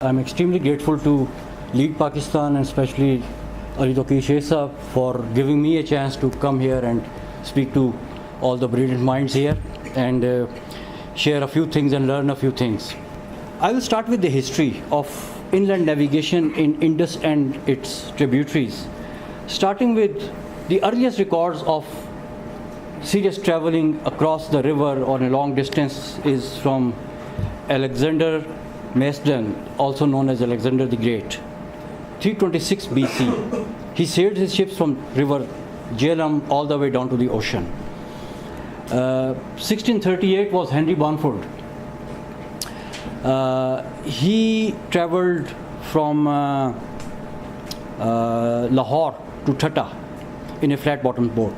I'm extremely grateful to Lead Pakistan and especially Ali Shesa for giving me a chance to come here and speak to all the brilliant minds here and share a few things and learn a few things. I will start with the history of inland navigation in Indus and its tributaries, starting with the earliest records of serious traveling across the river on a long distance is from Alexander Macedon, also known as Alexander the Great, 326 BC. He sailed his ships from river Jhelum all the way down to the ocean. 1638 was Henry Bamford. He traveled from Lahore to Thatta in a flat-bottomed boat.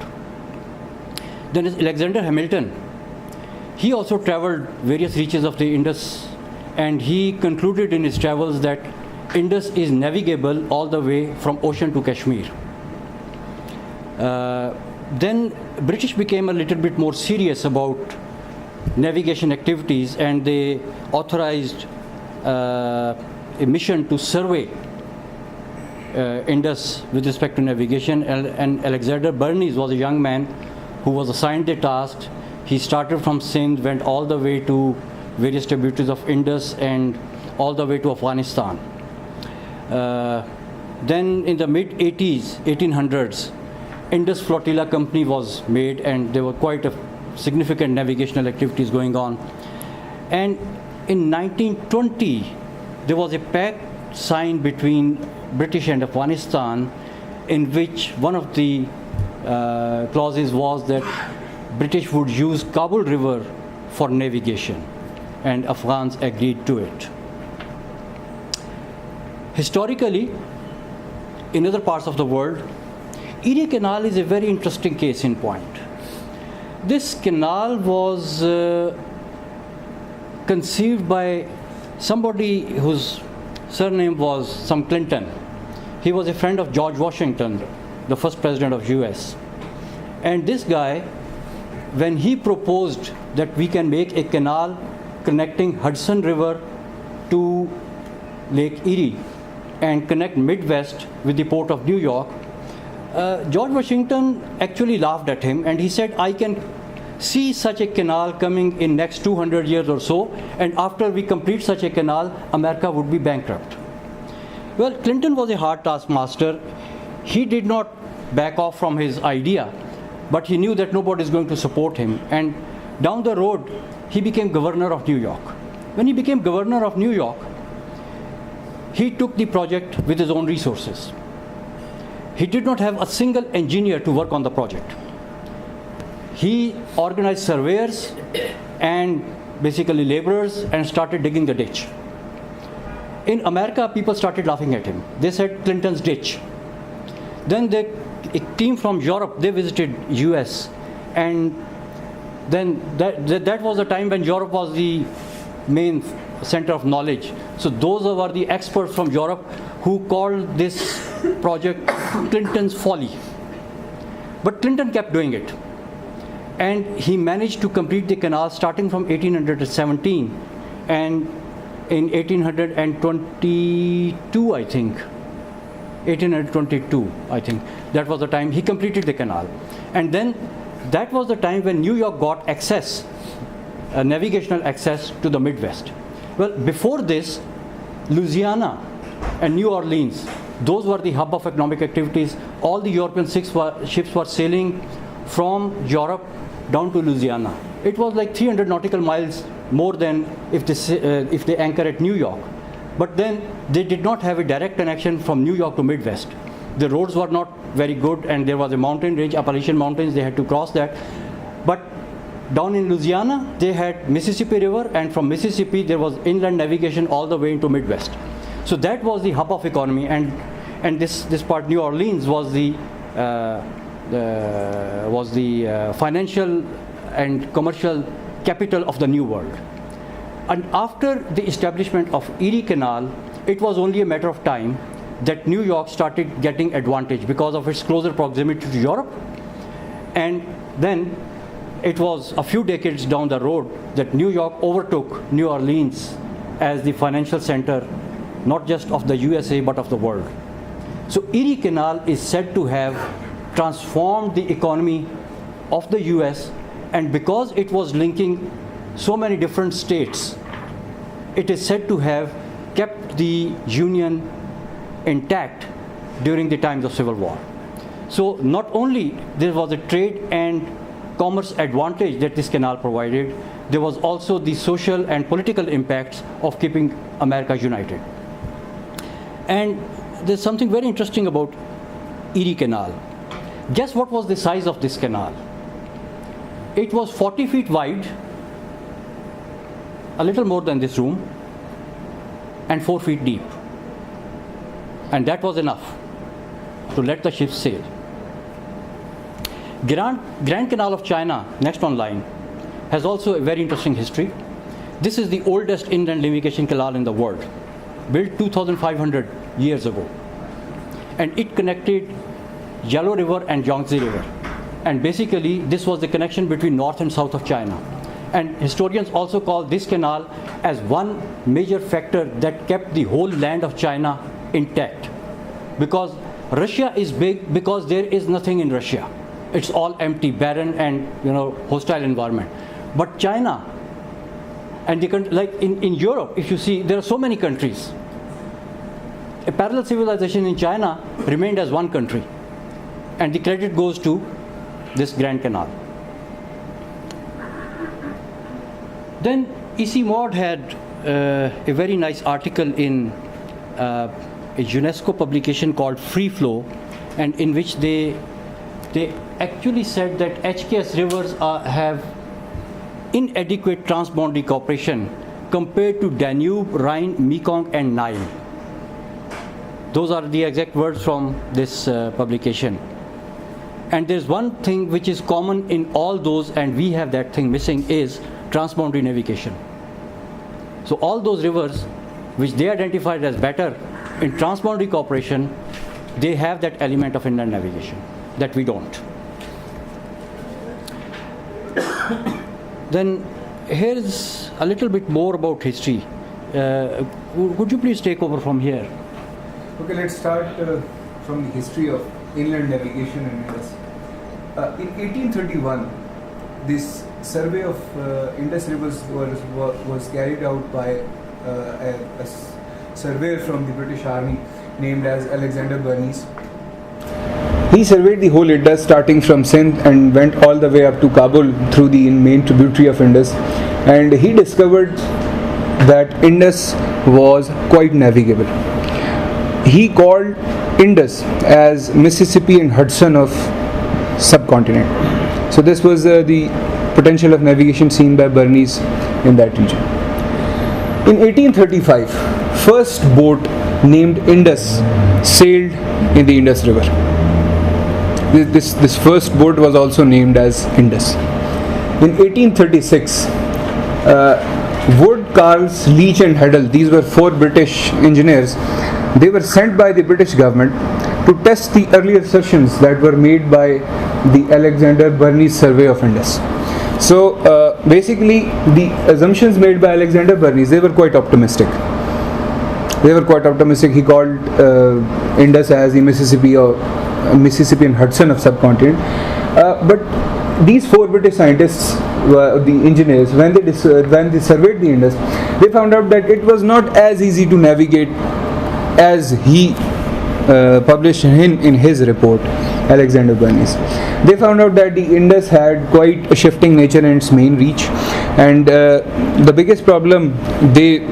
Then is Alexander Hamilton. He also traveled various reaches of the Indus, and he concluded in his travels that Indus is navigable all the way from ocean to Kashmir. Then British became a little bit more serious about navigation activities, and they authorized a mission to survey Indus with respect to navigation, and Alexander Bernays was a young man who was assigned the task. He started from Sindh, went all the way to various tributaries of Indus and all the way to Afghanistan. Then in the mid-80s, 1800s, Indus Flotilla Company was made, and there were quite a significant navigational activities going on. And in 1920, there was a pact signed between British and Afghanistan, in which one of the clauses was that British would use Kabul River for navigation, and Afghans agreed to it. Historically, in other parts of the world, Erie Canal is a very interesting case in point. This canal was conceived by somebody whose surname was some Clinton. He was a friend of George Washington, the first president of US. And this guy, when he proposed that we can make a canal connecting Hudson River to Lake Erie and connect Midwest with the port of New York, George Washington actually laughed at him, and he said, I can see such a canal coming in next 200 years or so, and after we complete such a canal, America would be bankrupt. Well, Clinton was a hard taskmaster. He did not back off from his idea, but he knew that nobody is going to support him. And down the road, he became governor of New York. When he became governor of New York, he took the project with his own resources. He did not have a single engineer to work on the project. He organized surveyors and basically laborers and started digging the ditch. In America, people started laughing at him. They said, Clinton's ditch. Then a team from Europe, they visited US, and then that was the time when Europe was the main center of knowledge. So those were the experts from Europe who called this project Clinton's folly. But Clinton kept doing it. And he managed to complete the canal starting from 1817, and in 1822, I think, that was the time he completed the canal. And then that was the time when New York got access, navigational access to the Midwest. Well, before this, Louisiana and New Orleans, those were the hub of economic activities. All the European ships were sailing from Europe down to Louisiana. It was like 300 nautical miles more than if they anchor at New York. But then they did not have a direct connection from New York to Midwest. The roads were not very good, and there was a mountain range, Appalachian Mountains, they had to cross that. But down in Louisiana, they had Mississippi River, and from Mississippi there was inland navigation all the way into Midwest. So that was the hub of economy, and this part, New Orleans, was the financial and commercial capital of the New World. And after the establishment of Erie Canal, it was only a matter of time that New York started getting advantage because of its closer proximity to Europe. And then it was a few decades down the road that New York overtook New Orleans as the financial center not just of the USA but of the world. So Erie Canal is said to have transformed the economy of the US, and because it was linking so many different states, it is said to have kept the Union intact during the times of Civil War. So not only there was a trade and commerce advantage that this canal provided, there was also the social and political impacts of keeping America united. And there's something very interesting about Erie Canal. Guess what was the size of this canal? It was 40 feet wide, a little more than this room, and 4 feet deep. And that was enough to let the ships sail. Grand Canal of China, next on line, has also a very interesting history. This is the oldest inland navigation canal in the world, built 2,500 years ago. And it connected Yellow River and Yangtze River. And basically, this was the connection between north and south of China. And historians also call this canal as one major factor that kept the whole land of China intact. Because Russia is big because there is nothing in Russia. It's all empty, barren, and hostile environment. But China and like in Europe, if you see, there are so many countries. A parallel civilization in China remained as one country, and the credit goes to this Grand Canal. Then E.C. Maud had a very nice article in a UNESCO publication called Free Flow, and in which they actually said that HKS rivers have inadequate transboundary cooperation compared to Danube, Rhine, Mekong, and Nile. Those are the exact words from this publication. And there's one thing which is common in all those, and we have that thing missing, is transboundary navigation. So all those rivers which they identified as better in transboundary cooperation, they have that element of inland navigation that we don't. Then here's a little bit more about history. Would you please take over from here? Okay, let's start from the history of inland navigation in Indus. In 1831, this survey of Indus rivers was carried out by a surveyor from the British Army named as Alexander Bernice. He surveyed the whole Indus starting from Sindh and went all the way up to Kabul through the main tributary of Indus, and he discovered that Indus was quite navigable. He called Indus as Mississippi and Hudson of subcontinent. So this was the potential of navigation seen by Bernice in that region. In 1835, first boat named Indus sailed in the Indus River. This first boat was also named as Indus. In 1836, Wood, Carles, Leach and Heddle, these were 4 British engineers, they were sent by the British government to test the earlier assertions that were made by the Alexander Bernice survey of Indus. So basically the assumptions made by Alexander Bernice, they were quite optimistic. He called Indus as the Mississippi and Hudson of subcontinent. But these 4 British scientists, the engineers, when they surveyed the Indus, they found out that it was not as easy to navigate as he published in his report, Alexander Bernice. They found out that the Indus had quite a shifting nature in its main reach, and the biggest problem they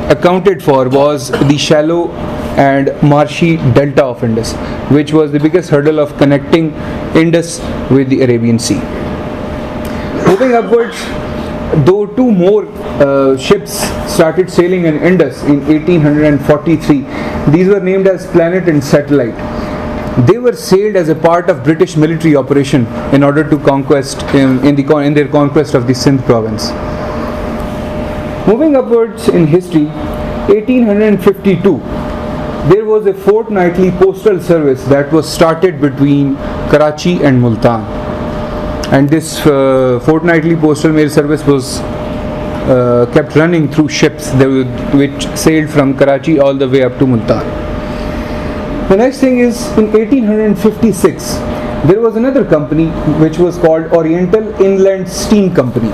accounted for was the shallow and marshy delta of Indus, which was the biggest hurdle of connecting Indus with the Arabian Sea. Moving upwards, though 2 more ships started sailing in Indus in 1843, these were named as Planet and Satellite. They were sailed as a part of British military operation in order to conquest in their conquest of the Sindh province. Moving upwards in history, 1852, there was a fortnightly postal service that was started between Karachi and Multan, and this fortnightly postal mail service was kept running through ships which sailed from Karachi all the way up to Multan. The next thing is, in 1856, there was another company which was called Oriental Inland Steam Company.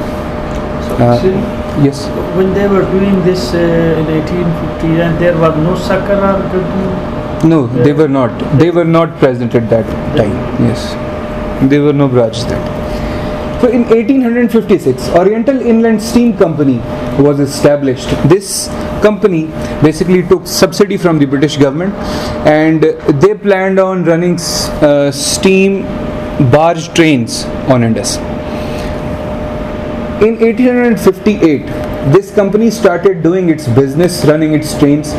Yes. When they were doing this in 1850, and there was no Sakara? No, they were not. They were not present at that time. Yes, there were no barges then. So in 1856, Oriental Inland Steam Company was established. This company basically took subsidy from the British government, and they planned on running steam barge trains on Indus. In 1858, this company started doing its business, running its trains.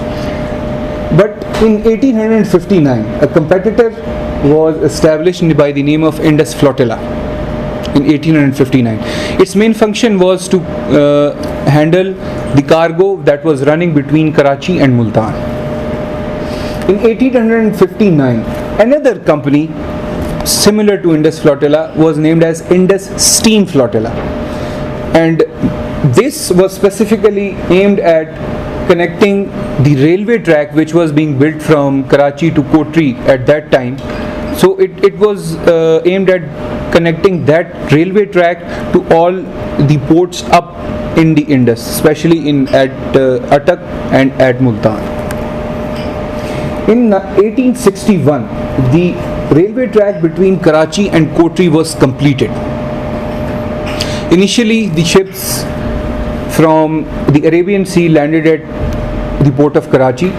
But in 1859, a competitor was established by the name of Indus Flotilla. In 1859, its main function was to handle the cargo that was running between Karachi and Multan. In 1859, another company similar to Indus Flotilla was named as Indus Steam Flotilla, and this was specifically aimed at connecting the railway track which was being built from Karachi to Kotri at that time. So it was aimed at connecting that railway track to all the ports up in the Indus, especially at Attock and at Multan. In 1861, the railway track between Karachi and Kotri was completed. Initially, the ships from the Arabian Sea landed at the port of Karachi.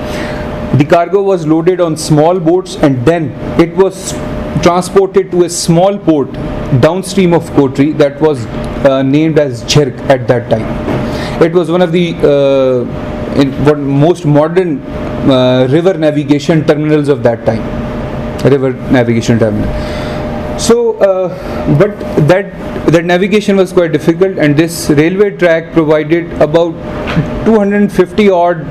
The cargo was loaded on small boats, and then it was transported to a small port downstream of Kotri that was named as Jhirk at that time. It was one of the most modern river navigation terminals of that time. River navigation terminal. So, but that navigation was quite difficult, and this railway track provided about 250 odd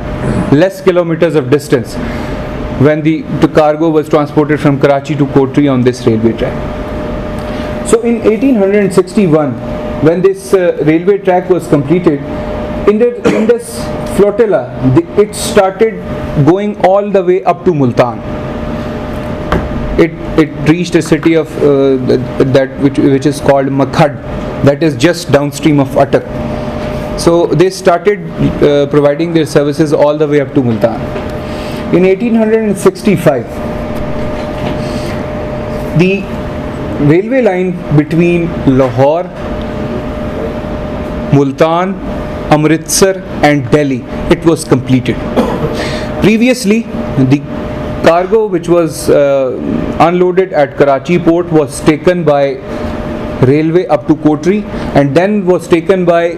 less kilometers of distance when the cargo was transported from Karachi to Kotri on this railway track. So in 1861, when this railway track was completed, Indus Flotilla, it started going all the way up to Multan. It reached a city of which is called Makhad, that is just downstream of Attock. So they started providing their services all the way up to Multan. In 1865, the railway line between Lahore, Multan, Amritsar and Delhi, it was completed. Previously, the cargo which was unloaded at Karachi port was taken by railway up to Kotri, and then was taken by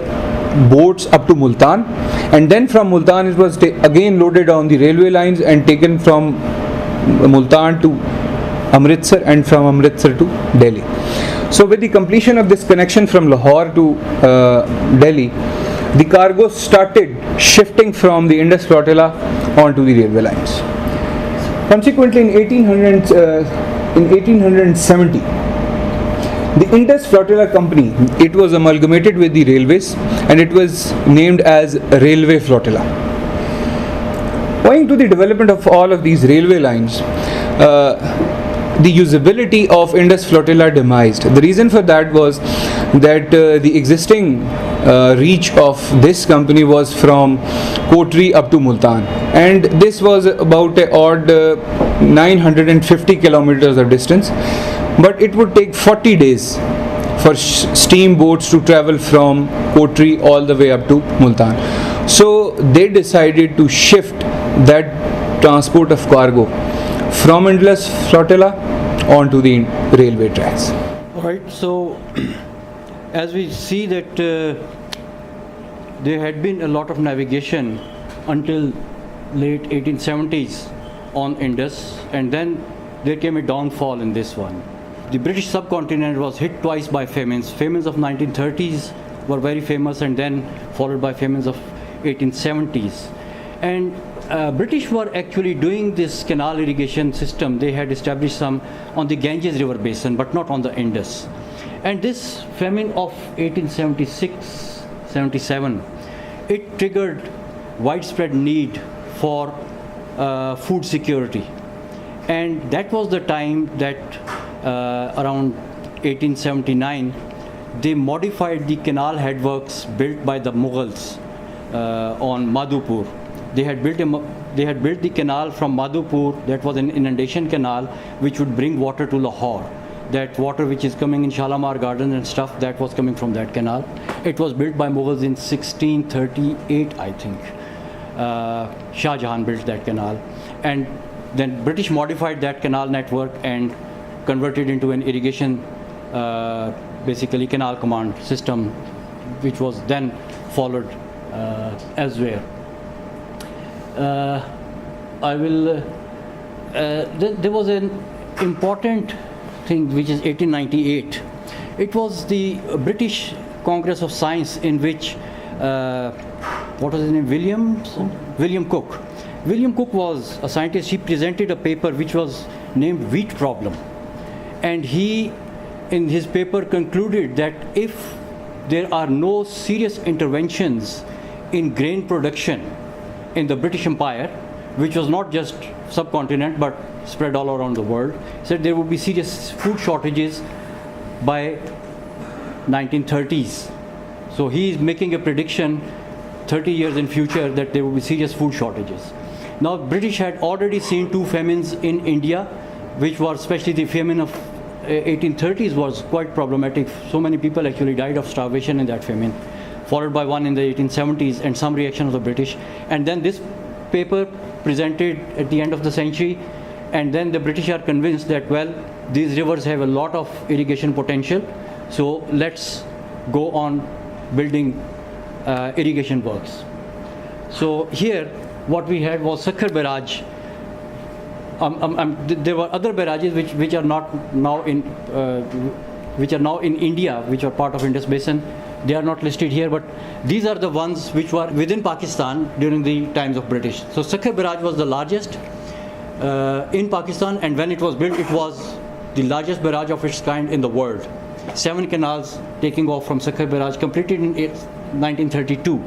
boats up to Multan, and then from Multan it was again loaded on the railway lines and taken from Multan to Amritsar, and from Amritsar to Delhi. So with the completion of this connection from Lahore to Delhi, the cargo started shifting from the Indus Flotilla onto the railway lines. Consequently, in 1870, the Indus Flotilla Company, it was amalgamated with the railways, and it was named as Railway Flotilla. Owing to the development of all of these railway lines, the usability of Indus Flotilla demised. The reason for that was that the existing reach of this company was from Kotri up to Multan, and this was about a odd 950 kilometers of distance, but it would take 40 days for steamboats to travel from Kotri all the way up to Multan. So they decided to shift that transport of cargo from Indus Flotilla onto the railway tracks. Alright, so as we see that there had been a lot of navigation until late 1870s on Indus, and then there came a downfall in this one. The British subcontinent was hit twice by famines. Famines of 1930s were very famous, and then followed by famines of 1870s. And British were actually doing this canal irrigation system. They had established some on the Ganges River basin, but not on the Indus. And this famine of 1876-77 it triggered widespread need for food security. And that was the time that around 1879, they modified the canal headworks built by the Mughals on Madhupur. They had built the canal from Madhupur, that was an inundation canal, which would bring water to Lahore. That water which is coming in Shalimar Garden and stuff, that was coming from that canal. It was built by Mughals in 1638, I think. Shah Jahan built that canal. And then British modified that canal network and converted into an irrigation, basically canal command system, which was then followed elsewhere. There was an important thing, which is 1898. It was the British Congress of Science, in which what was his name? William Cook. William Cook was a scientist. He presented a paper which was named Wheat Problem, and he, in his paper, concluded that if there are no serious interventions in grain production in the British Empire, which was not just subcontinent but spread all around the world, said there would be serious food shortages by 1930s. So he is making a prediction 30 years in future that there will be serious food shortages. Now, British had already seen two famines in India, which were, especially the famine of 1830s was quite problematic. So many people actually died of starvation in that famine, followed by one in the 1870s and some reaction of the British. And then this paper presented at the end of the century, and then the British are convinced that, well, these rivers have a lot of irrigation potential, so let's go on building irrigation works. So here what we had was Sakhar barrage. There were other barrages which are not now in India, which are part of Indus Basin. They are not listed here, but these are the ones which were within Pakistan during the times of British. So Sakhar barrage was the largest in Pakistan, and when it was built, it was the largest barrage of its kind in the world. 7 canals taking off from Sakhar barrage, completed in 1932.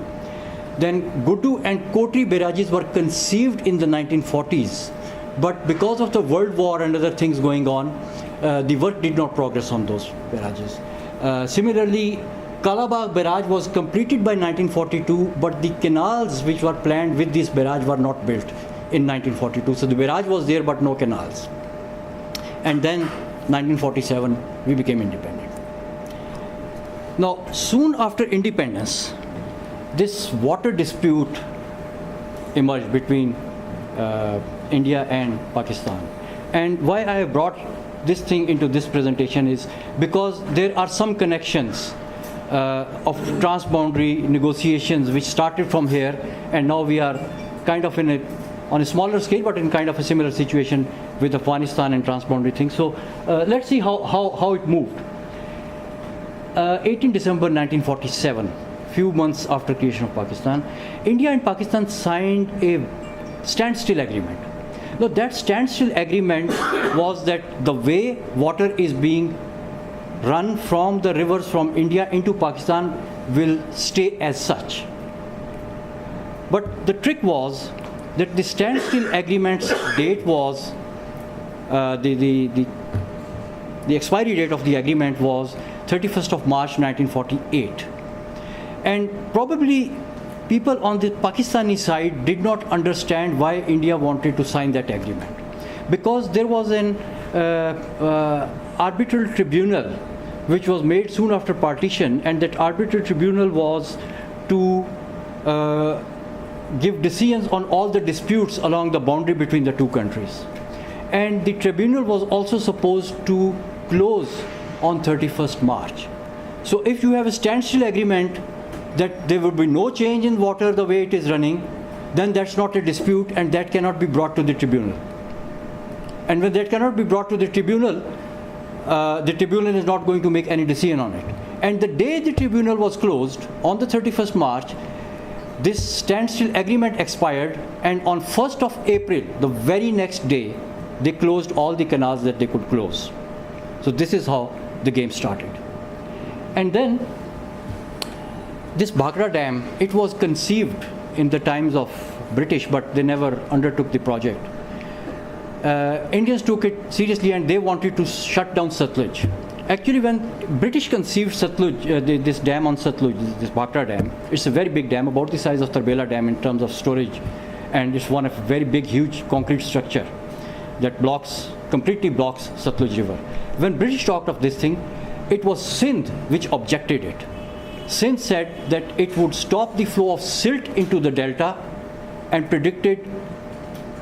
Then Guddu and Kotri barrages were conceived in the 1940s, but because of the World War and other things going on, the work did not progress on those barrages. Similarly, Kalabagh barrage was completed by 1942, but the canals which were planned with this barrage were not built in 1942. So the barrage was there, but no canals. And then 1947, we became independent. Now, soon after independence, this water dispute emerged between India and Pakistan. And why I have brought this thing into this presentation is because there are some connections of transboundary negotiations which started from here, and now we are kind of on a smaller scale, but in kind of a similar situation with Afghanistan and transboundary things. So let's see how it moved. 18 December 1947, few months after creation of Pakistan, India and Pakistan signed a standstill agreement. Now, that standstill agreement was that the way water is being run from the rivers from India into Pakistan will stay as such. But the trick was that the standstill agreement's date was the expiry date of the agreement was 31st of March 1948. And probably people on the Pakistani side did not understand why India wanted to sign that agreement, because there was an arbitral tribunal which was made soon after partition, and that arbitral tribunal was to give decisions on all the disputes along the boundary between the two countries. And the tribunal was also supposed to close on 31st March. So if you have a standstill agreement that there will be no change in water the way it is running, then that's not a dispute, and that cannot be brought to the tribunal. And when that cannot be brought to the tribunal is not going to make any decision on it. And the day the tribunal was closed, on the 31st March, this standstill agreement expired, and on 1st of April, the very next day, they closed all the canals that they could close. So this is how the game started. And then this Bhakra Dam, it was conceived in the times of British, but they never undertook the project. Indians took it seriously and they wanted to shut down Satluj. Actually, when British conceived Satluj, this dam on Satluj, this Bhakra Dam, it's a very big dam, about the size of Tarbela Dam in terms of storage, and it's one of a very big, huge concrete structure that completely blocks Satluj River. When British talked of this thing, it was Sindh which objected it. Sindh said that it would stop the flow of silt into the delta and predicted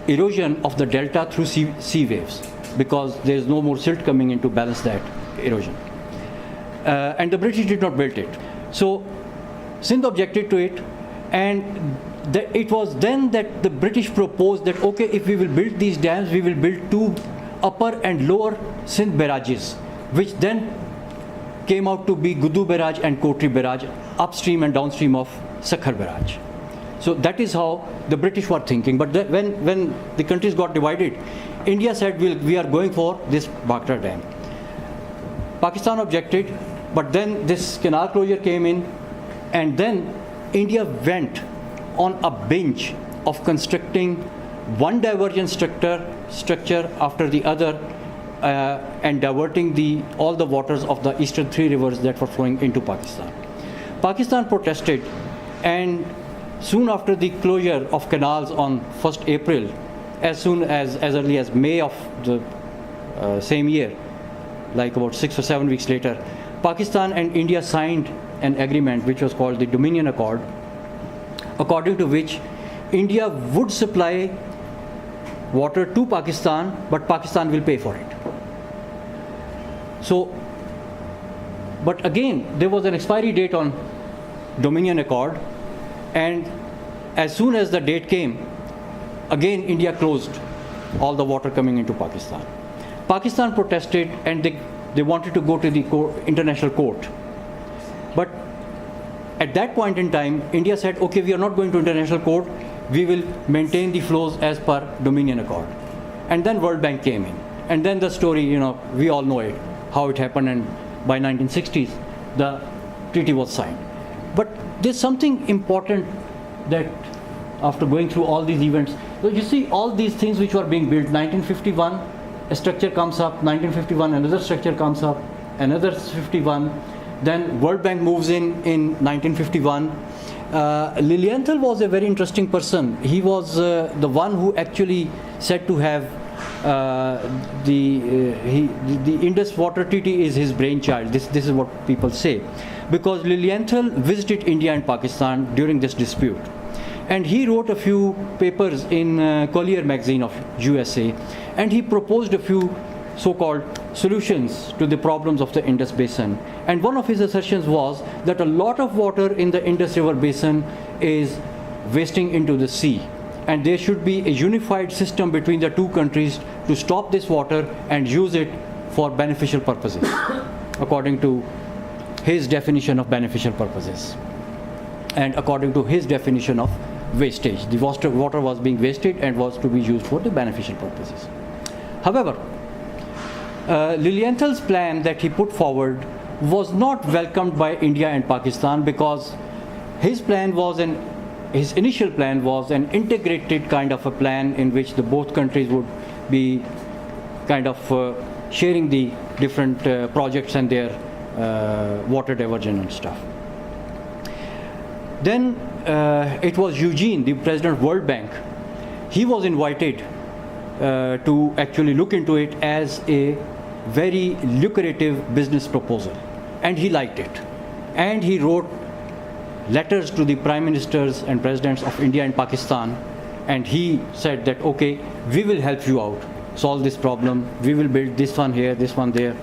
erosion of the delta through sea waves, because there is no more silt coming in to balance that erosion. And the British did not build it. So Sindh objected to it, and it was then that the British proposed that, okay, if we will build these dams, we will build two upper and lower Sindh barrages, which then came out to be Gudu Barrage and Kotri Barrage, upstream and downstream of Sakhar Barrage. So that is how the British were thinking. But when the countries got divided, India said, we are going for this Bhakra Dam. Pakistan objected, but then this canal closure came in, and then India went on a binge of constructing one diversion structure after the other, and diverting all the waters of the eastern three rivers that were flowing into Pakistan. Pakistan protested, and soon after the closure of canals on 1st April, as early as May of the same year, like about 6 or 7 weeks later, Pakistan and India signed an agreement which was called the Dominion Accord, according to which India would supply water to Pakistan, but Pakistan will pay for it. So, but again, there was an expiry date on Dominion Accord, and as soon as the date came, again India closed all the water coming into Pakistan. Pakistan protested, and they wanted to go to the international court. But at that point in time, India said, okay, we are not going to international court, we will maintain the flows as per Dominion Accord. And then World Bank came in. And then the story, we all know it, how it happened, and by 1960s, the treaty was signed. But there's something important that after going through all these events, so you see all these things which were being built, 1951, a structure comes up, 1951, another structure comes up, another 51, then World Bank moves in 1951. Lilienthal was a very interesting person. He was the one who actually said to have the Indus Water Treaty is his brainchild. This is what people say, because Lilienthal visited India and Pakistan during this dispute, and he wrote a few papers in Collier magazine of USA, and he proposed a few so-called solutions to the problems of the Indus Basin. And one of his assertions was that a lot of water in the Indus River Basin is wasting into the sea, and there should be a unified system between the two countries to stop this water and use it for beneficial purposes, according to his definition of beneficial purposes, and according to his definition of wastage. The water was being wasted and was to be used for the beneficial purposes. However, Lilienthal's plan that he put forward was not welcomed by India and Pakistan, because his initial plan was an integrated kind of a plan in which the both countries would be kind of sharing the different projects and their water diversion and stuff. Then it was Eugene, the president of World Bank. He was invited to actually look into it as a very lucrative business proposal, and he liked it, and he wrote letters to the prime ministers and presidents of India and Pakistan, and he said that, okay, we will help you out, solve this problem, we will build this one here, this one there.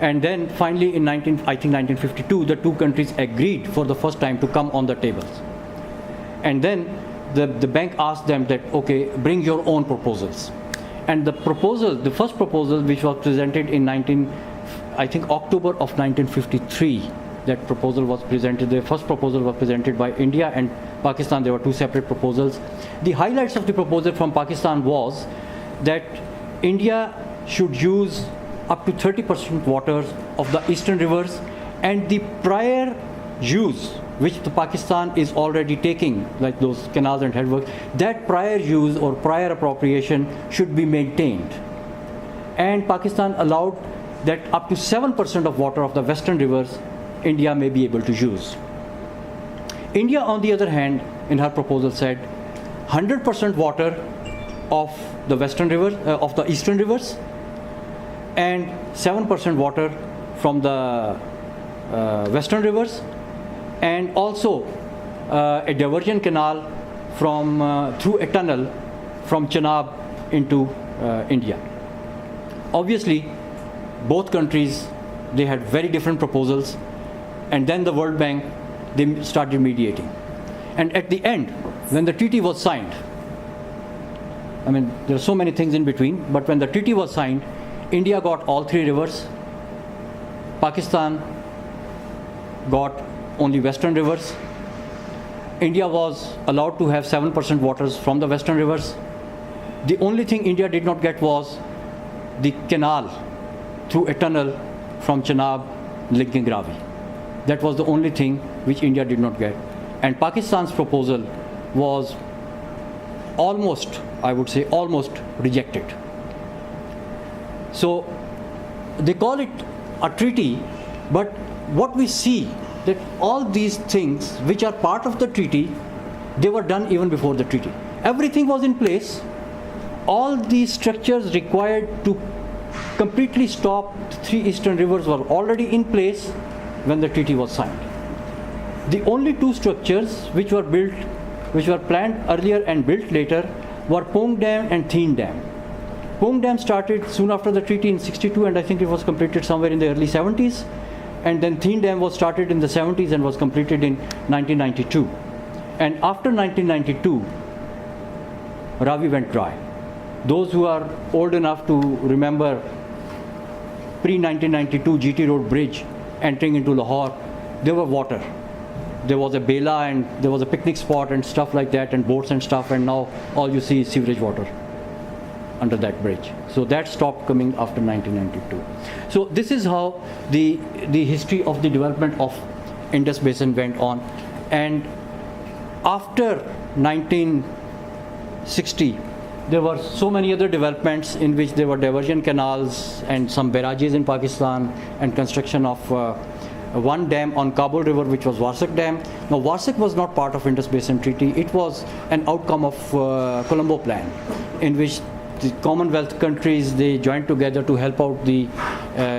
And then finally in 1952, the two countries agreed for the first time to come on the tables. And then the bank asked them that, okay, bring your own proposals. And the first proposal, which was presented in October of 1953, that proposal was presented. The first proposal was presented by India and Pakistan. There were two separate proposals. The highlights of the proposal from Pakistan was that India should use up to 30% water of the eastern rivers, and the prior use which the Pakistan is already taking, like those canals and headworks, that prior use or prior appropriation should be maintained. And Pakistan allowed that up to 7% of water of the western rivers India may be able to use. India, on the other hand, in her proposal said 100% water of the western rivers, of the eastern rivers, and 7% water from the western rivers, and also a diversion canal from through a tunnel from Chenab into India. Obviously, both countries, they had very different proposals, and then the World Bank, they started mediating. And at the end, when the treaty was signed, I mean, there are so many things in between, but when the treaty was signed, India got all three rivers, Pakistan got only western rivers. India was allowed to have 7% waters from the western rivers. The only thing India did not get was the canal through a tunnel from Chenab linking Ravi. That was the only thing which India did not get. And Pakistan's proposal was almost, I would say, almost rejected. So they call it a treaty, but what we see that all these things which are part of the treaty, they were done even before the treaty. Everything was in place. All these structures required to completely stop the three eastern rivers were already in place when the treaty was signed. The only two structures which were built, which were planned earlier and built later, were Pong Dam and Theen Dam. Pong Dam started soon after the treaty in 62, and I think it was completed somewhere in the early 70s. And then Theen Dam was started in the 70s and was completed in 1992. And after 1992, Ravi went dry. Those who are old enough to remember pre-1992 GT Road Bridge entering into Lahore, there were water. There was a bela and there was a picnic spot and stuff like that, and boats and stuff, and now all you see is sewerage water under that bridge. So that stopped coming after 1992. So this is how the history of the development of Indus Basin went on. And after 1960, there were so many other developments in which there were diversion canals and some barrages in Pakistan and construction of one dam on Kabul River, which was Warsak Dam. Now, Warsak was not part of Indus Basin Treaty. It was an outcome of Colombo Plan, in which the Commonwealth countries, they joined together to help out the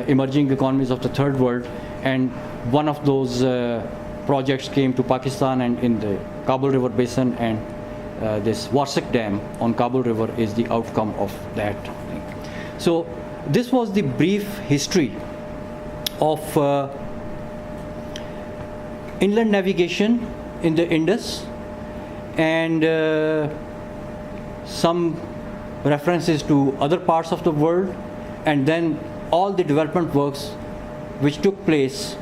emerging economies of the third world. And one of those projects came to Pakistan and in the Kabul River Basin, and this Warsak Dam on Kabul River is the outcome of that thing. So this was the brief history of inland navigation in the Indus, and some references to other parts of the world, and then all the development works which took place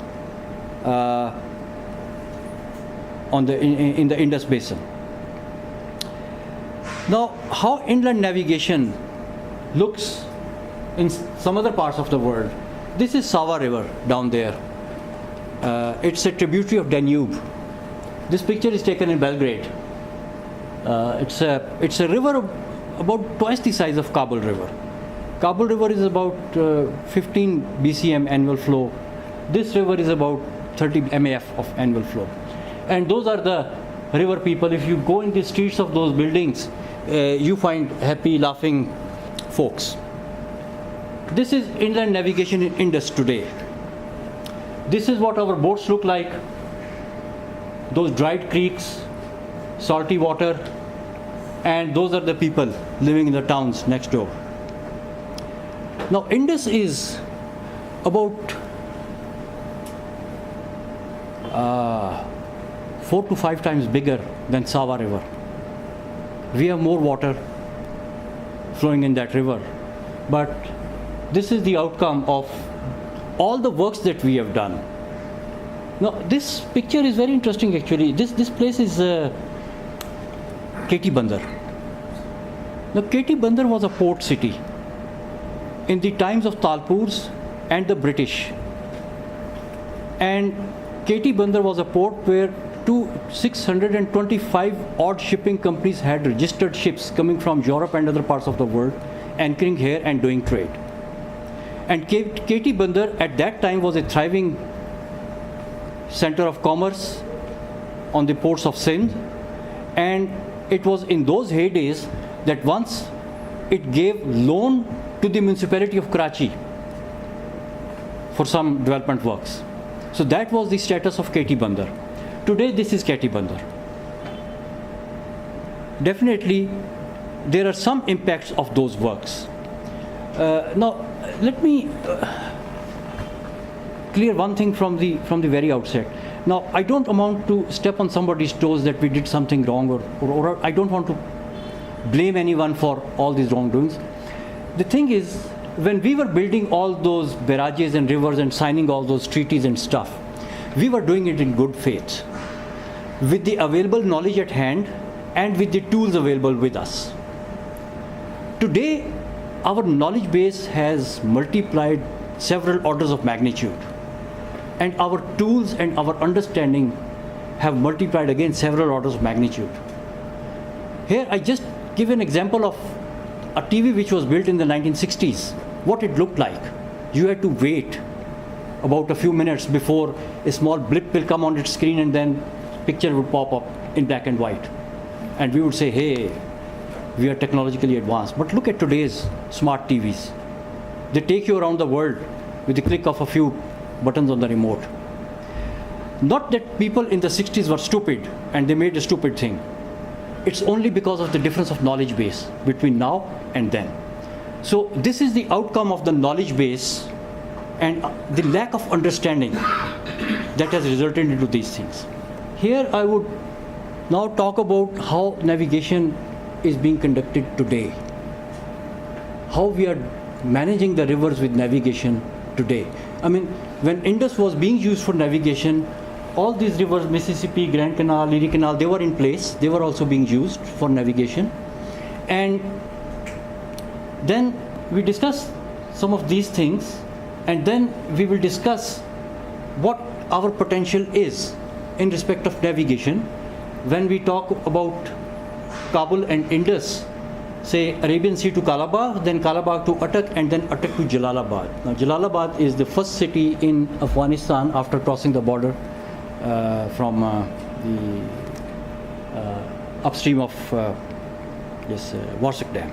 in the Indus Basin. Now, how inland navigation looks in some other parts of the world. This is Sava River down there. It's a tributary of Danube. This picture is taken in Belgrade. It's a river about twice the size of Kabul River. Kabul River is about 15 BCM annual flow. This river is about 30 MAF of annual flow. And those are the river people. If you go in the streets of those buildings, you find happy, laughing folks. This is inland navigation in Indus today. This is what our boats look like. Those dried creeks, salty water, and those are the people living in the towns next door. Now, Indus is about 4 to 5 times bigger than Sava River. We have more water flowing in that river, but this is the outcome of all the works that we have done. Now, this picture is very interesting actually. This place is Keti Bandar. Now, Keti Bandar was a port city in the times of Talpurs and the British. And Keti Bandar was a port where 625 odd shipping companies had registered ships coming from Europe and other parts of the world, anchoring here and doing trade. And Katy Bandar at that time was a thriving center of commerce on the ports of Sindh, and it was in those heydays that once it gave loan to the municipality of Karachi for some development works. So that was the status of Katy Bandar. Today this is Katy Bandar. Definitely there are some impacts of those works. Now let me clear one thing from the very outset. Now I don't amount to step on somebody's toes that we did something wrong, or I don't want to blame anyone for all these wrongdoings. The thing is, when we were building all those barrages and rivers and signing all those treaties and stuff, we were doing it in good faith, with the available knowledge at hand and with the tools available with us. Today, our knowledge base has multiplied several orders of magnitude, and our tools and our understanding have multiplied again several orders of magnitude. Here I just give an example of a TV which was built in the 1960s, what it looked like. You had to wait about a few minutes before a small blip will come on its screen, and then picture would pop up in black and white. And we would say, hey, we are technologically advanced. But look at today's smart TVs. They take you around the world with the click of a few buttons on the remote. Not that people in the 60s were stupid and they made a stupid thing. It's only because of the difference of knowledge base between now and then. So this is the outcome of the knowledge base and the lack of understanding that has resulted into these things. Here I would now talk about how navigation is being conducted today, how we are managing the rivers with navigation today. I mean, when Indus was being used for navigation, all these rivers, Mississippi, Grand Canal, Erie Canal, they were in place. They were also being used for navigation. And then we discuss some of these things, and then we will discuss what our potential is in respect of navigation when we talk about Kabul and Indus, say Arabian Sea to Calabar, then Calabar to Attock, and then Attock to Jalalabad. Now Jalalabad is the first city in Afghanistan after crossing the border from the upstream of Bhakra Dam.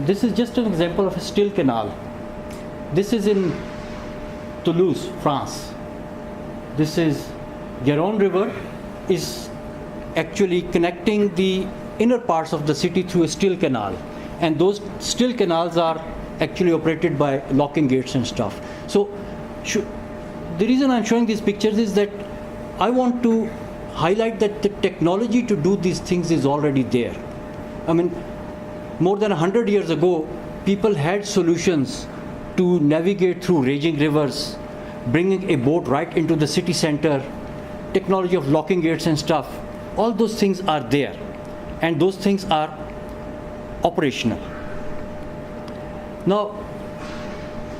This is just an example of a still canal. This is in Toulouse, France. This is Garonne River is actually connecting the inner parts of the city through a still canal, and those still canals are actually operated by locking gates and stuff. So the reason I'm showing these pictures is that I want to highlight that the technology to do these things is already there. I mean, more than 100 years ago, people had solutions to navigate through raging rivers, bringing a boat right into the city center, technology of locking gates and stuff. All those things are there, and those things are operational. Now,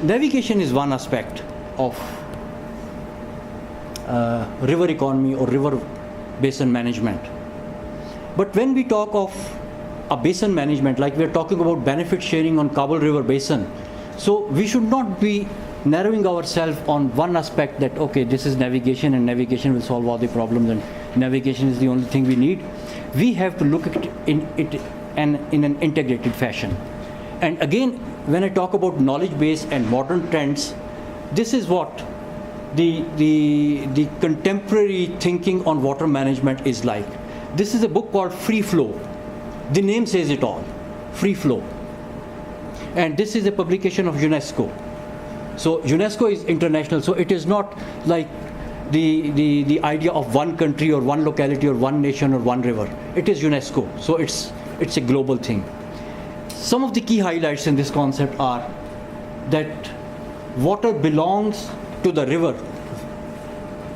navigation is one aspect of river economy or river basin management. But when we talk of a basin management, like we are talking about benefit sharing on Kabul River basin, so we should not be narrowing ourselves on one aspect that, okay, this is navigation and navigation will solve all the problems and navigation is the only thing we need. We have to look at it in an integrated fashion. And again, when I talk about knowledge base and modern trends, this is what the contemporary thinking on water management is like. This is a book called Free Flow. The name says it all, Free Flow. And this is a publication of UNESCO. So UNESCO is international, so it is not like the idea of one country or one locality or one nation or one river. It is UNESCO, so it's a global thing. Some of the key highlights in this concept are that water belongs to the river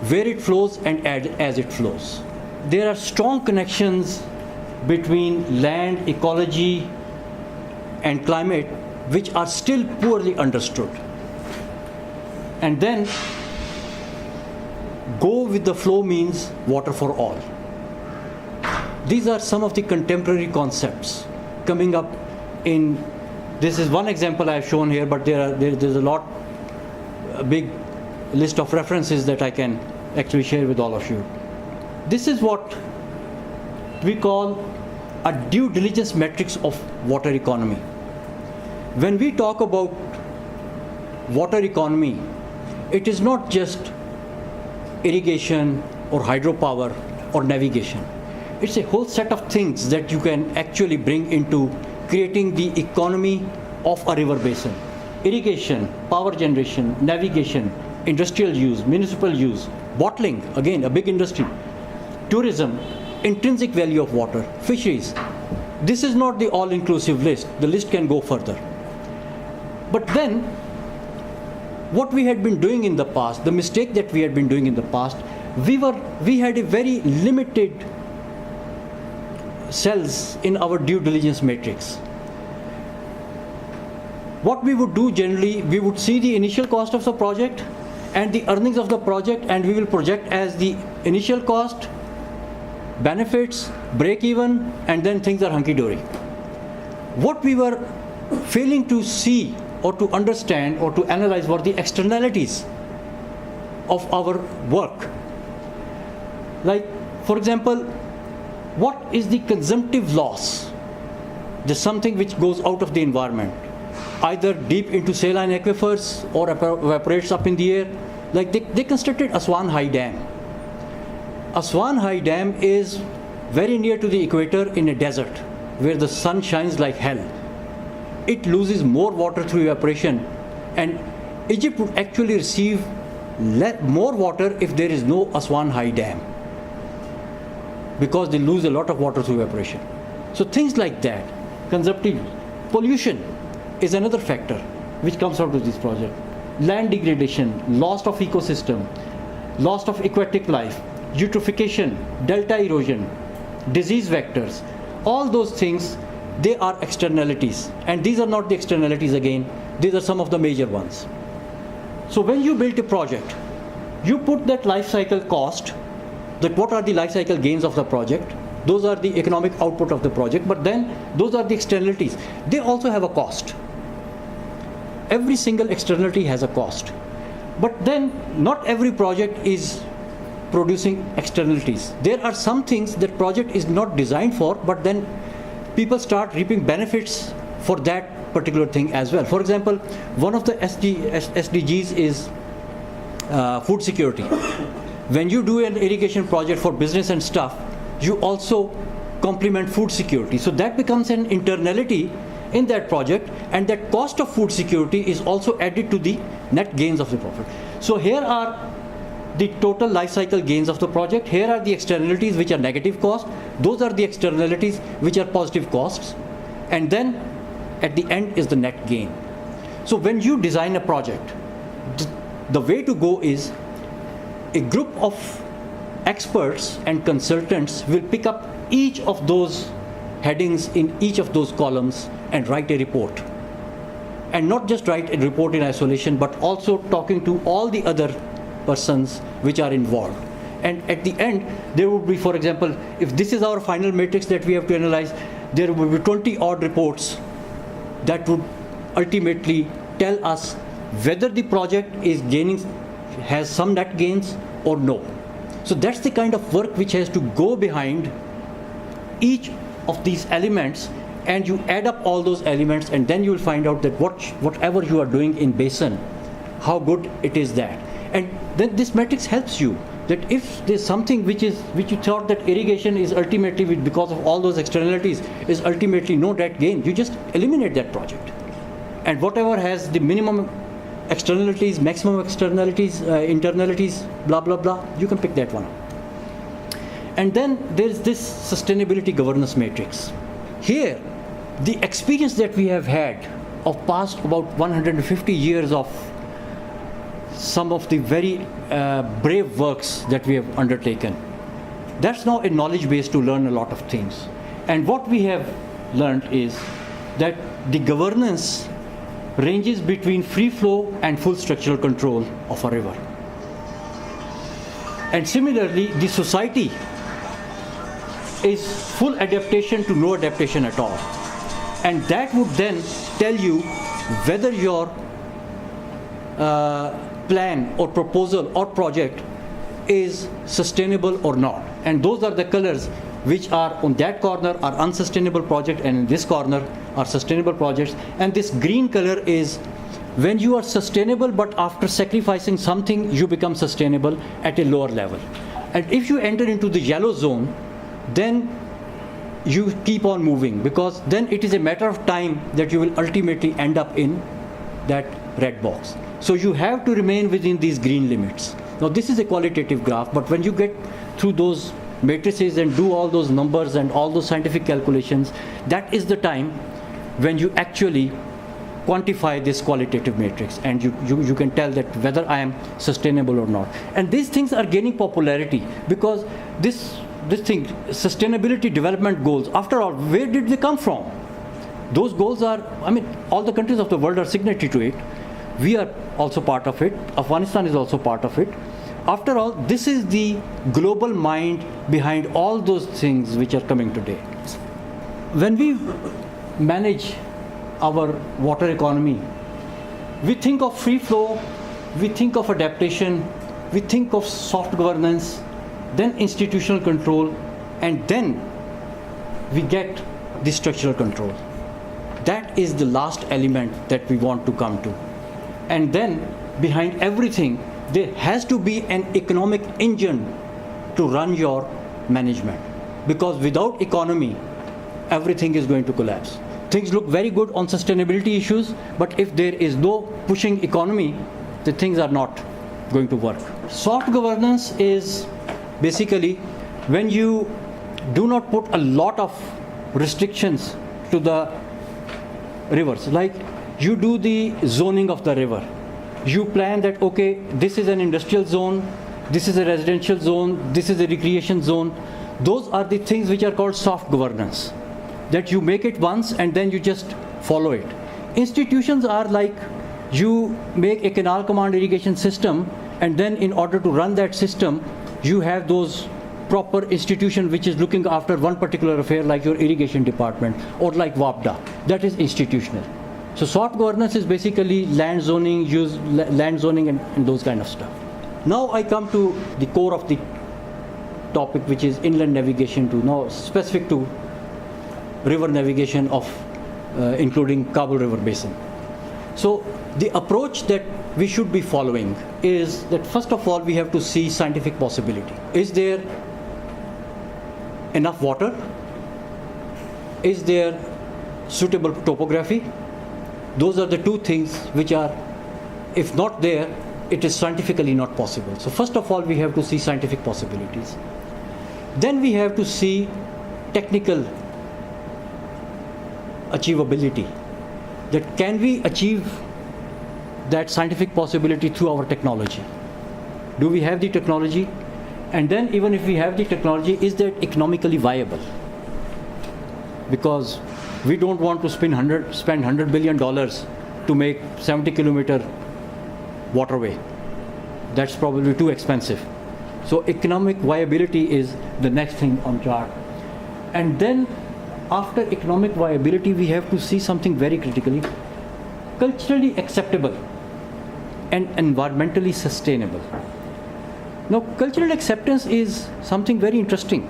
where it flows and as it flows. There are strong connections between land, ecology, and climate which are still poorly understood. And then go with the flow means water for all. These are some of the contemporary concepts coming up in, this is one example I have shown here, but there's a big list of references that I can actually share with all of you. This is what we call a due diligence matrix of water economy. When we talk about water economy, it is not just irrigation or hydropower or navigation. It's a whole set of things that you can actually bring into creating the economy of a river basin. Irrigation, power generation, navigation, industrial use, municipal use, bottling, again a big industry, tourism, intrinsic value of water, fisheries. This is not the all-inclusive list. The list can go further. But then, what we had been doing in the past, the mistake that we had been doing in the past, we had a very limited cells in our due diligence matrix. What we would do generally, we would see the initial cost of the project and the earnings of the project, and we will project as the initial cost, benefits, break even, and then things are hunky-dory. What we were failing to see or to understand or to analyze were the externalities of our work. Like, for example, what is the consumptive loss? There's something which goes out of the environment, either deep into saline aquifers or evaporates up in the air. Like they constructed Aswan High Dam. Aswan High Dam is very near to the equator in a desert where the sun shines like hell. It loses more water through evaporation, and Egypt would actually receive more water if there is no Aswan High Dam, because they lose a lot of water through evaporation. So things like that, consumptive pollution is another factor which comes out of this project. Land degradation, loss of ecosystem, loss of aquatic life, eutrophication, delta erosion, disease vectors, all those things, they are externalities. And these are not the externalities again, these are some of the major ones. So when you build a project, you put that life cycle cost, that what are the life cycle gains of the project, those are the economic output of the project, but then those are the externalities. They also have a cost. Every single externality has a cost. But then not every project is producing externalities. There are some things that project is not designed for, but then people start reaping benefits for that particular thing as well. For example, one of the SDGs is food security. When you do an irrigation project for business and stuff, you also complement food security. So that becomes an internality in that project, and that cost of food security is also added to the net gains of the profit. So here are the total life cycle gains of the project. Here are the externalities which are negative cost. Those are the externalities which are positive costs. And then at the end is the net gain. So when you design a project, the way to go is a group of experts and consultants will pick up each of those headings in each of those columns and write a report. And not just write a report in isolation, but also talking to all the other persons which are involved. And at the end, there would be, for example, if this is our final matrix that we have to analyze, there will be 20 odd reports that would ultimately tell us whether the project is gaining, has some net gains or no. So that's the kind of work which has to go behind each of these elements, and you add up all those elements, and then you will find out that whatever you are doing in basin, how good it is that. And then this matrix helps you that if there's something which you thought that irrigation is ultimately, because of all those externalities, is ultimately no net gain, you just eliminate that project. And whatever has the minimum externalities, maximum externalities, internalities, blah, blah, blah, you can pick that one up. And then there's this sustainability governance matrix. Here, the experience that we have had of past about 150 years of some of the very brave works that we have undertaken, that's now a knowledge base to learn a lot of things. And what we have learned is that the governance ranges between free flow and full structural control of a river. And similarly, the society is full adaptation to no adaptation at all. And that would then tell you whether your plan or proposal or project is sustainable or not. And those are the colors which are on that corner are unsustainable project, and in this corner are sustainable projects. And this green color is when you are sustainable, but after sacrificing something you become sustainable at a lower level. And if you enter into the yellow zone, then you keep on moving, because then it is a matter of time that you will ultimately end up in that red box. So you have to remain within these green limits. Now this is a qualitative graph, but when you get through those matrices and do all those numbers and all those scientific calculations, that is the time when you actually quantify this qualitative matrix, and you can tell that whether I am sustainable or not. And these things are gaining popularity because this thing, sustainability development goals, after all, where did they come from? Those goals are, I mean, all the countries of the world are signatory to it. We are also part of it. Afghanistan is also part of it. After all, this is the global mind behind all those things which are coming today. When we manage our water economy, we think of free flow, we think of adaptation, we think of soft governance, then institutional control, and then we get the structural control. That is the last element that we want to come to. And then behind everything, there has to be an economic engine to run your management, because without economy, everything is going to collapse. Things look very good on sustainability issues, but if there is no pushing economy, the things are not going to work. Soft governance is basically when you do not put a lot of restrictions to the rivers. Like you do the zoning of the river. You plan that, okay, this is an industrial zone, this is a residential zone, this is a recreation zone. Those are the things which are called soft governance, that you make it once and then you just follow it. Institutions are like you make a canal command irrigation system, and then in order to run that system, you have those proper institution which is looking after one particular affair, like your irrigation department or like WAPDA. That is institutional. So soft governance is basically land zoning, and those kind of stuff. Now I come to the core of the topic, which is inland navigation, now specific to river navigation of including Kabul River basin. So the approach that we should be following is that first of all we have to see scientific possibility. Is there enough water? Is there suitable topography? Those are the two things which are, if not there, it is scientifically not possible. So first of all we have to see scientific possibilities. Then we have to see technical achievability, that can we achieve that scientific possibility through our technology? Do we have the technology? And then even if we have the technology, is that economically viable? Because we don't want to spend $100 billion to make 70-kilometer waterway. That's probably too expensive. So economic viability is the next thing on chart. And then after economic viability, we have to see something very critically: culturally acceptable and environmentally sustainable. Now, cultural acceptance is something very interesting.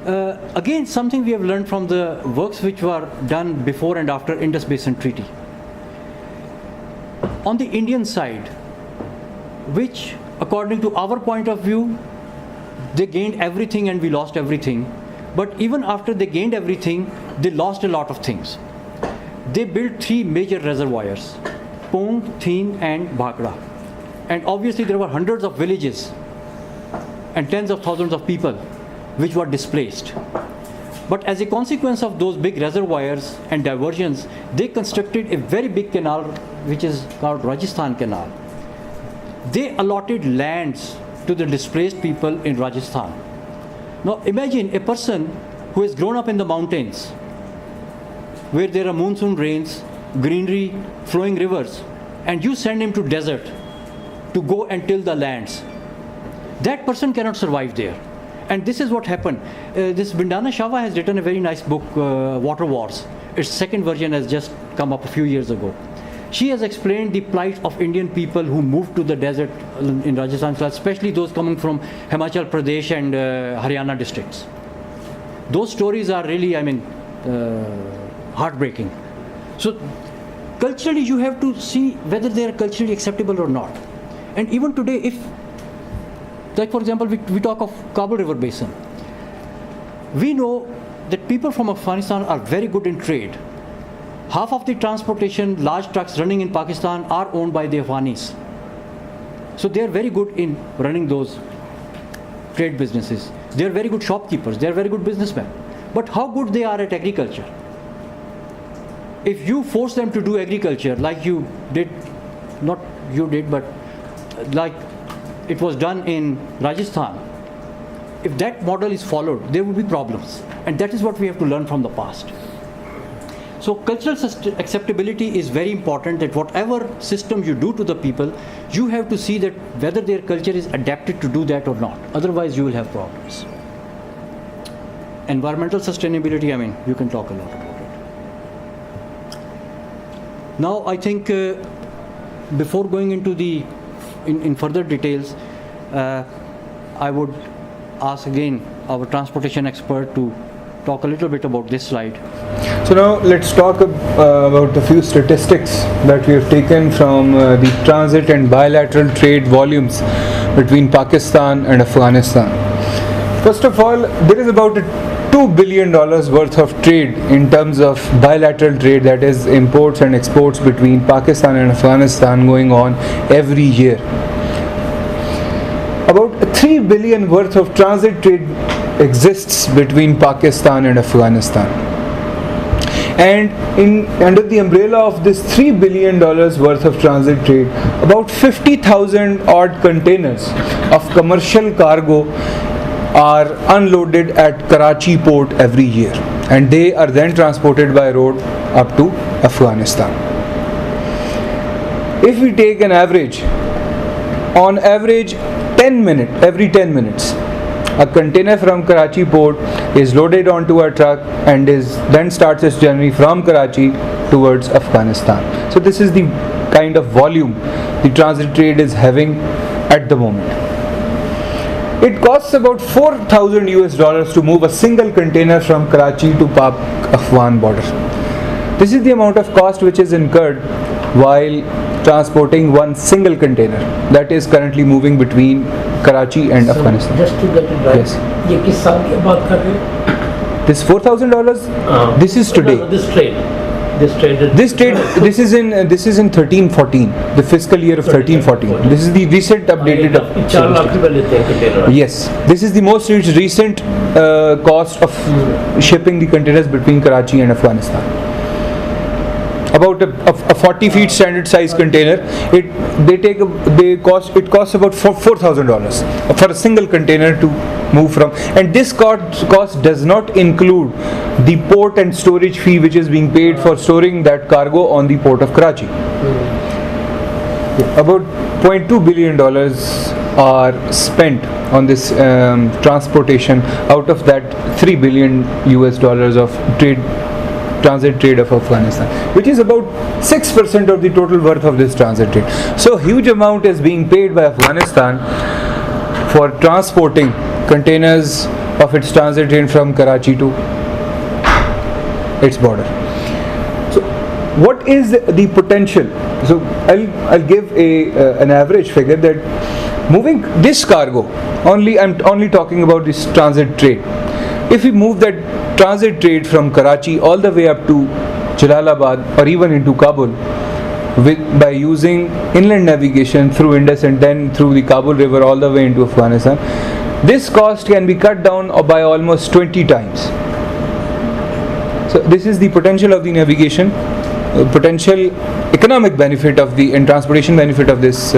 Again, something we have learned from the works which were done before and after Indus Basin Treaty. On the Indian side, which according to our point of view, they gained everything and we lost everything. But even after they gained everything, they lost a lot of things. They built 3 major reservoirs: Pong, Theen and Bhakra. And obviously there were hundreds of villages and tens of thousands of people which were displaced. But as a consequence of those big reservoirs and diversions, they constructed a very big canal which is called Rajasthan Canal. They allotted lands to the displaced people in Rajasthan. Now imagine a person who has grown up in the mountains where there are monsoon rains, greenery, flowing rivers, and you send him to desert to go and till the lands. that person cannot survive there. And this is what happened. This Vindana Shava has written a very nice book, Water Wars. Its second version has just come up a few years ago. She has explained the plight of Indian people who moved to the desert in Rajasthan, especially those coming from Himachal Pradesh and Haryana districts. Those stories are really, heartbreaking. So culturally, you have to see whether they are culturally acceptable or not. And even today, if, like for example, we talk of Kabul River Basin, we know that people from Afghanistan are very good in trade. Half of the transportation, large trucks running in Pakistan are owned by the Afghanis. So they are very good in running those trade businesses. They are very good shopkeepers. They are very good businessmen. But how good they are at agriculture? If you force them to do agriculture like you did, not you did, but like it was done in Rajasthan, if that model is followed, there will be problems. And that is what we have to learn from the past. So cultural acceptability is very important, that whatever system you do to the people, you have to see that whether their culture is adapted to do that or not. Otherwise, you will have problems. Environmental sustainability, you can talk a lot about it. Now, I think before going into in further details, I would ask again our transportation expert to talk a little bit about this slide. So now let's talk about a few statistics that we have taken from the transit and bilateral trade volumes between Pakistan and Afghanistan. First of all, there is about $2 billion worth of trade in terms of bilateral trade, that is imports and exports between Pakistan and Afghanistan, going on every year. About $3 billion worth of transit trade exists between Pakistan and Afghanistan. And under the umbrella of this $3 billion worth of transit trade, about 50,000 odd containers of commercial cargo are unloaded at Karachi port every year, and they are then transported by road up to Afghanistan. If we take an average, on average every 10 minutes, a container from Karachi port is loaded onto a truck and then starts its journey from Karachi towards Afghanistan. So this is the kind of volume the transit trade is having at the moment. It costs about $4,000 to move a single container from Karachi to Pak-Afghan border. This is the amount of cost which is incurred while transporting one single container that is currently moving between Karachi and Afghanistan. Just to get it right. Yes. ये किस साल की बात कर रहे हो? This $4,000. This is today. No, this trade. This is in 13-14, the fiscal year of 13-14. This is the recent updated. 4 lakh रुपए लेते हैं container. Yes, this is the most recent cost of shipping the containers between Karachi and Afghanistan. About a 40 feet standard size container, it costs about $4,000 for a single container to move from, and this cost does not include the port and storage fee which is being paid for storing that cargo on the port of Karachi. About $0.2 billion are spent on this transportation out of that $3 billion of transit trade of Afghanistan, which is about 6% of the total worth of this transit trade. So huge amount is being paid by Afghanistan for transporting containers of its transit train from Karachi to its border. So what is the potential? So I'll give an average figure that moving this cargo, I'm only talking about this transit trade. If we move that transit trade from Karachi all the way up to Jalalabad or even into Kabul by using inland navigation through Indus and then through the Kabul River all the way into Afghanistan, this cost can be cut down by almost 20 times. So this is the potential of the navigation, potential economic benefit of and transportation benefit of this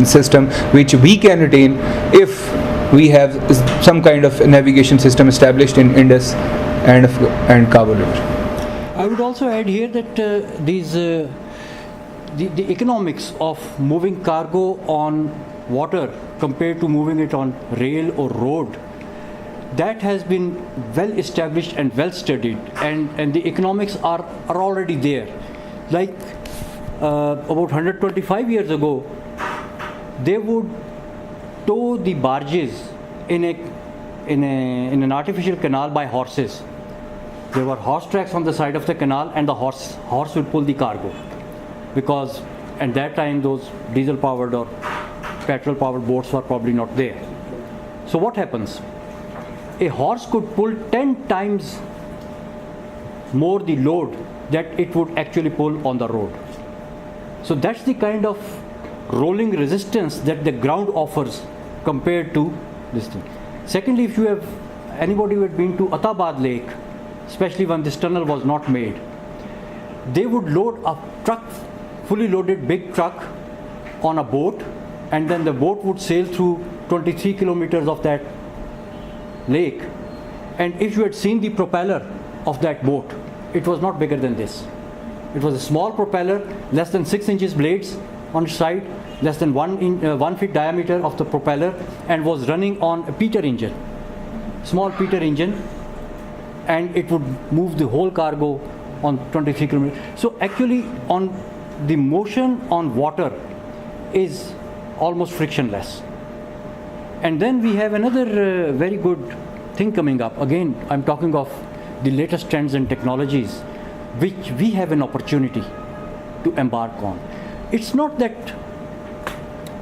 system, which we can attain if we have some kind of navigation system established in Indus and Kabul River. I would also add here that the economics of moving cargo on water compared to moving it on rail or road, that has been well established and well studied, and the economics are already there. Like about 125 years ago, they would tow the barges in an artificial canal by horses. There were horse tracks on the side of the canal, and the horse would pull the cargo, because at that time those diesel powered or petrol powered boats were probably not there. So what happens? A horse could pull 10 times more the load that it would actually pull on the road. So that's the kind of rolling resistance that the ground offers compared to this thing. Secondly, if you have anybody who had been to Atabad Lake, especially when this tunnel was not made, they would load a truck, fully loaded big truck, on a boat, and then the boat would sail through 23 kilometers of that lake. And if you had seen the propeller of that boat, it was not bigger than this. It was a small propeller, less than 6 inches blades on its side, less than 1 feet diameter of the propeller, and was running on a Peter engine, small Peter engine, and it would move the whole cargo on 23 kilometers. So actually, on the motion on water is almost frictionless. And then we have another very good thing coming up. Again, I'm talking of the latest trends and technologies, which we have an opportunity to embark on. It's not that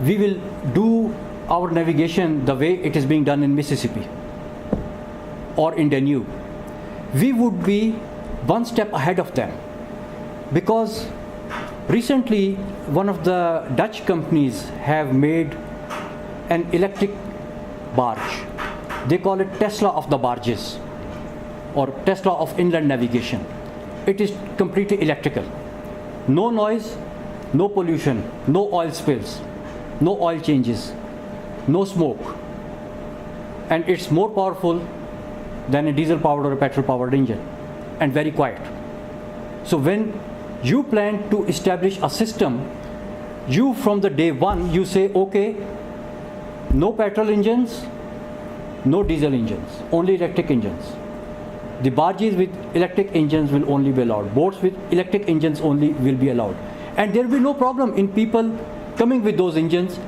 we will do our navigation the way it is being done in Mississippi or in Danube. We would be one step ahead of them, because recently one of the Dutch companies have made an electric barge. They call it Tesla of the barges, or Tesla of inland navigation. It is completely electrical. No noise, no pollution, no oil spills, no oil changes, no smoke. And it's more powerful than a diesel powered or a petrol powered engine, and very quiet. So when you plan to establish a system, you from the day one, you say, okay, no petrol engines, no diesel engines, only electric engines. The barges with electric engines will only be allowed. Boats with electric engines only will be allowed. And there will be no problem in people coming with those engines,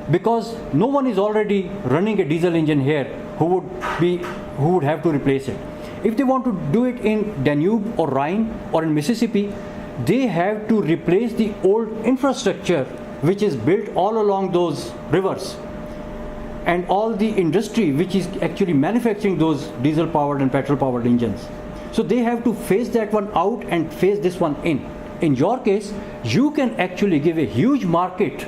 because no one is already running a diesel engine here who would have to replace it. If they want to do it in Danube or Rhine or in Mississippi, they have to replace the old infrastructure which is built all along those rivers, and all the industry which is actually manufacturing those diesel powered and petrol powered engines. So they have to phase that one out and phase this one in. In your case, you can actually give a huge market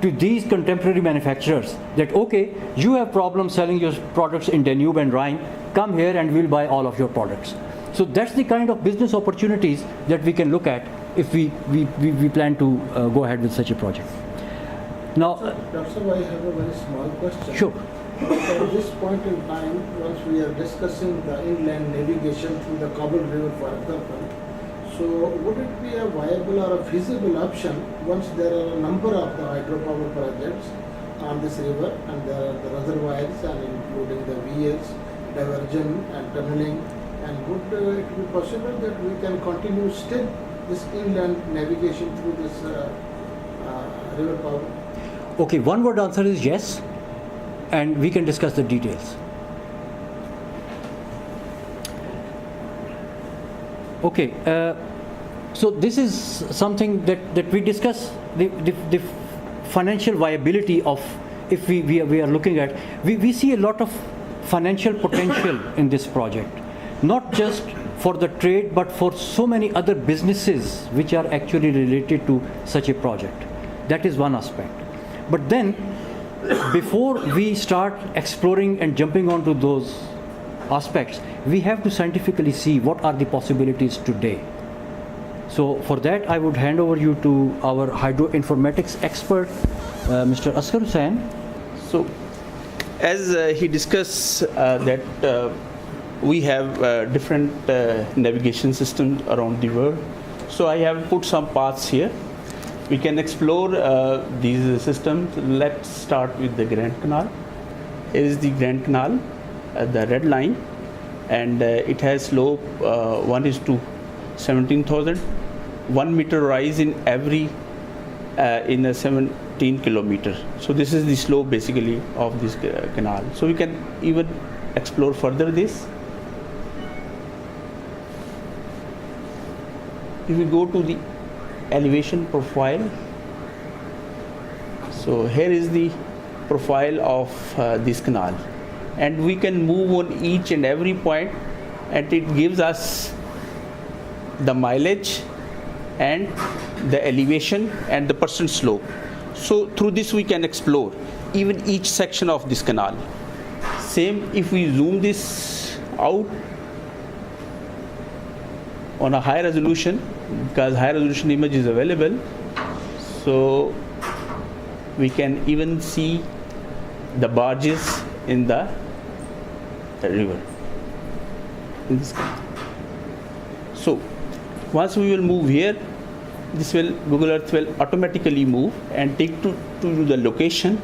to these contemporary manufacturers, that okay, you have problems selling your products in Danube and Rhine, come here and we'll buy all of your products. So that's the kind of business opportunities that we can look at if we plan to go ahead with such a project. Now, Dr. I have a very small question. Sure. At this point in time, once we are discussing the inland navigation through the Kabul River, for example, so would it be a viable or a feasible option once there are a number of the hydropower projects on this river, and there are the reservoirs, and including the VS, diversion and tunneling, and would it be possible that we can continue still this inland navigation through this river power? okay, one word answer is yes, and we can discuss the details. Okay, so this is something that we discuss, the financial viability of, if we are looking at, we see a lot of financial potential in this project, not just for the trade but for so many other businesses which are actually related to such a project. That is one aspect. But then, before we start exploring and jumping onto those aspects, we have to scientifically see what are the possibilities today. So for that, I would hand over you to our hydroinformatics expert, Mr. Asghar Hussain. So, as he discussed that we have different navigation systems around the world. So I have put some paths here. we can explore these systems. Let's start with the Grand Canal. Here is the Grand Canal, the red line, and it has slope 1:17,000, 1 meter rise in every in a 17 kilometer. So this is the slope basically of this canal. So we can even explore further this. If we go to the elevation profile, so here is the profile of this canal, and we can move on each and every point, and it gives us the mileage and the elevation and the percent slope. So through this we can explore even each section of this canal. Same if we zoom this out on a high resolution, because high resolution image is available, so we can even see the barges in the river in this canal. So once we will move here, this will Google Earth will automatically move and take to the location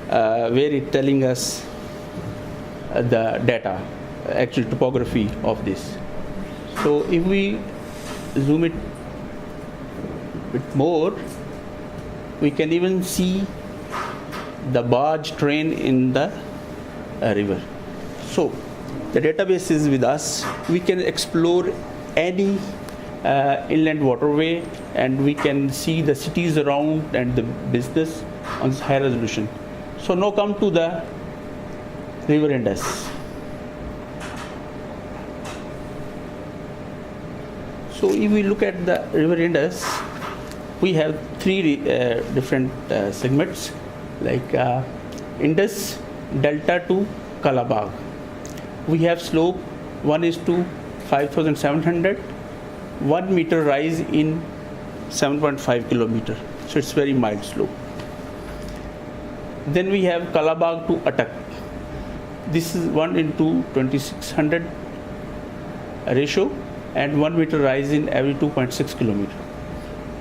where it telling us the data, actual topography of this. So if we zoom it a bit more, we can even see the barge train in the river. So the database is with us. We can explore any inland waterway, and we can see the cities around and the business on high resolution. So now come to the River Indus. So if we look at the River Indus, we have three different segments, like Indus Delta to Kalabagh. We have slope 1:5,700, 1 meter rise in 7.5 kilometer. So it's very mild slope. Then we have Kalabagh to Attock. This is 1:2600 ratio, and 1 meter rise in every 2.6 kilometer.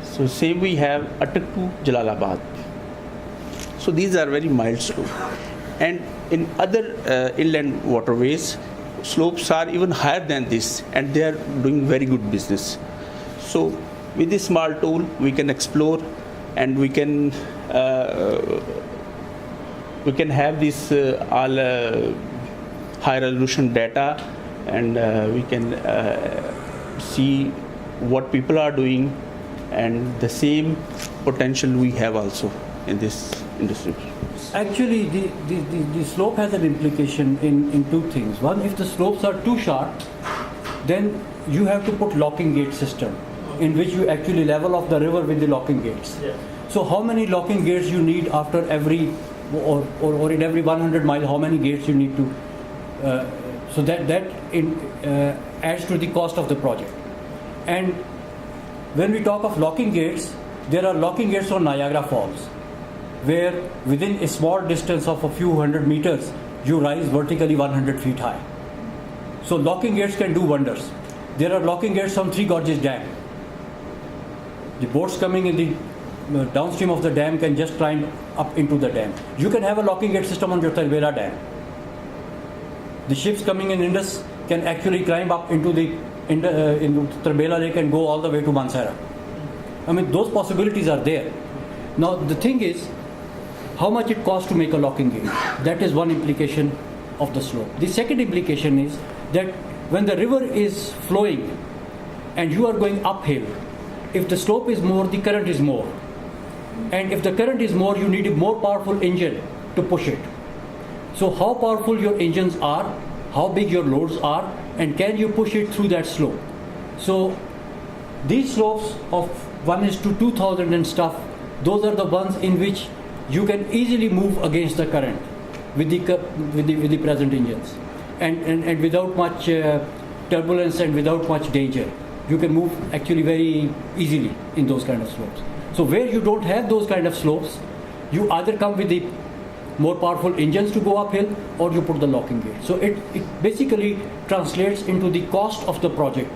So same we have Attock to Jalalabad. So these are very mild slope. And in other inland waterways, slopes are even higher than this, and they are doing very good business. So with this small tool, we can explore, and we can have this all high resolution data, and we can see what people are doing, and the same potential we have also in this industry. Actually, the slope has an implication in two things. One, if the slopes are too sharp, then you have to put locking gate system in which you actually level off the river with the locking gates. Yeah. So how many locking gates you need after every or in every 100 miles, how many gates you need to so that adds to the cost of the project. And when we talk of locking gates, there are locking gates on Niagara Falls, where within a small distance of a few hundred meters, you rise vertically 100 feet high. So locking gates can do wonders. There are locking gates on Three Gorges Dam. The boats coming in the downstream of the dam can just climb up into the dam. You can have a locking gate system on your Tributaries Dam. The ships coming in Indus can actually climb up into the Tributaries Lake and go all the way to Mansehra. I mean, those possibilities are there. Now the thing is, how much it costs to make a locking gate. That is one implication of the slope. The second implication is that when the river is flowing and you are going uphill, if the slope is more, the current is more. And if the current is more, you need a more powerful engine to push it. So how powerful your engines are, how big your loads are, and can you push it through that slope? So these slopes of 1:2000 and stuff, those are the ones in which you can easily move against the current with the present engines, and without much turbulence and without much danger. You can move actually very easily in those kind of slopes. So where you don't have those kind of slopes, you either come with the more powerful engines to go uphill, or you put the locking gate. So it basically translates into the cost of the project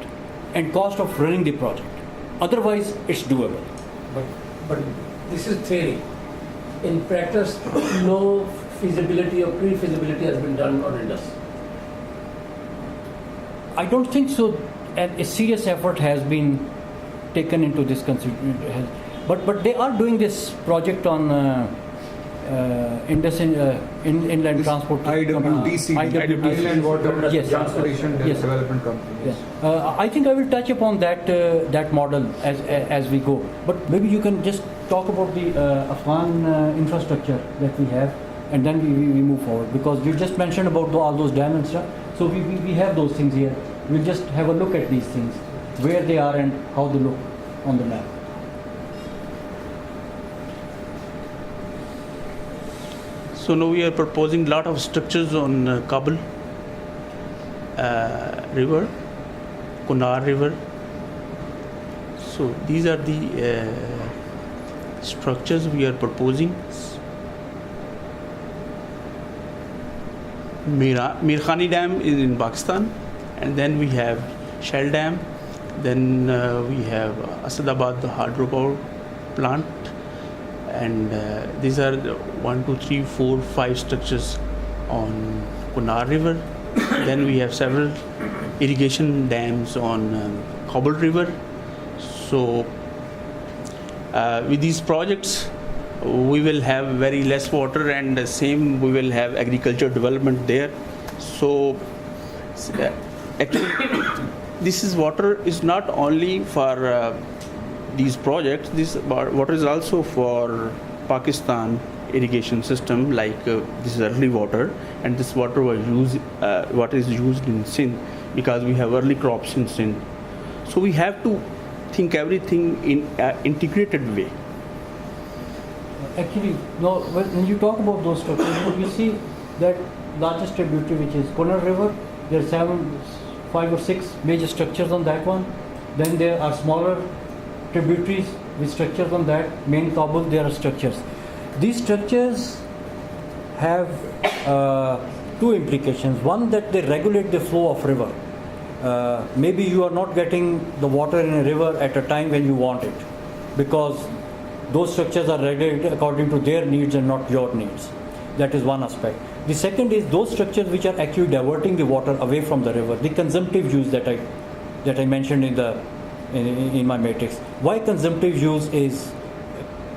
and cost of running the project. Otherwise, it's doable. But but this is theory. In practice, no feasibility or pre-feasibility has been done on Indus. I don't think so. A serious effort has been taken into this consideration. But they are doing this project on Indus Inland Transport. IWTC, Inland Water Yes. Transportation Yes. Development Company. Yes. I think I will touch upon that model as we go. But maybe you can just talk about the Afghan infrastructure that we have, and then we move forward, because you just mentioned about all those dams and stuff. So we have those things here. We'll just have a look at these things, where they are and how they look on the map. So now we are proposing a lot of structures on Kabul River, Kunar River. So these are the structures we are proposing. Mirkhani Dam is in Pakistan, and then we have Shell Dam, then we have Asadabad, the hydropower plant, and these are 1, 2, 3, 4, 5 structures on Kunar River. Then we have several irrigation dams on Kabul River. So with these projects, we will have very less water, and the same we will have agriculture development there. So actually, this is water is not only for these projects. This water is also for Pakistan irrigation system. Like this is early water, and this water was used. What is used in Sindh, because we have early crops in Sindh. So we have to think everything in an integrated way. Actually, no. When you talk about those structures, you see that largest tributary, which is Kunar River, there are 5 or 6 major structures on that one. Then there are smaller tributaries with structures on that. Main Kabul, there are structures. These structures have 2 implications. One, that they regulate the flow of river. Maybe you are not getting the water in a river at a time when you want it, because those structures are regulated according to their needs and not your needs. That is one aspect. The second is those structures which are actually diverting the water away from the river. The consumptive use that I mentioned in my matrix. Why consumptive use is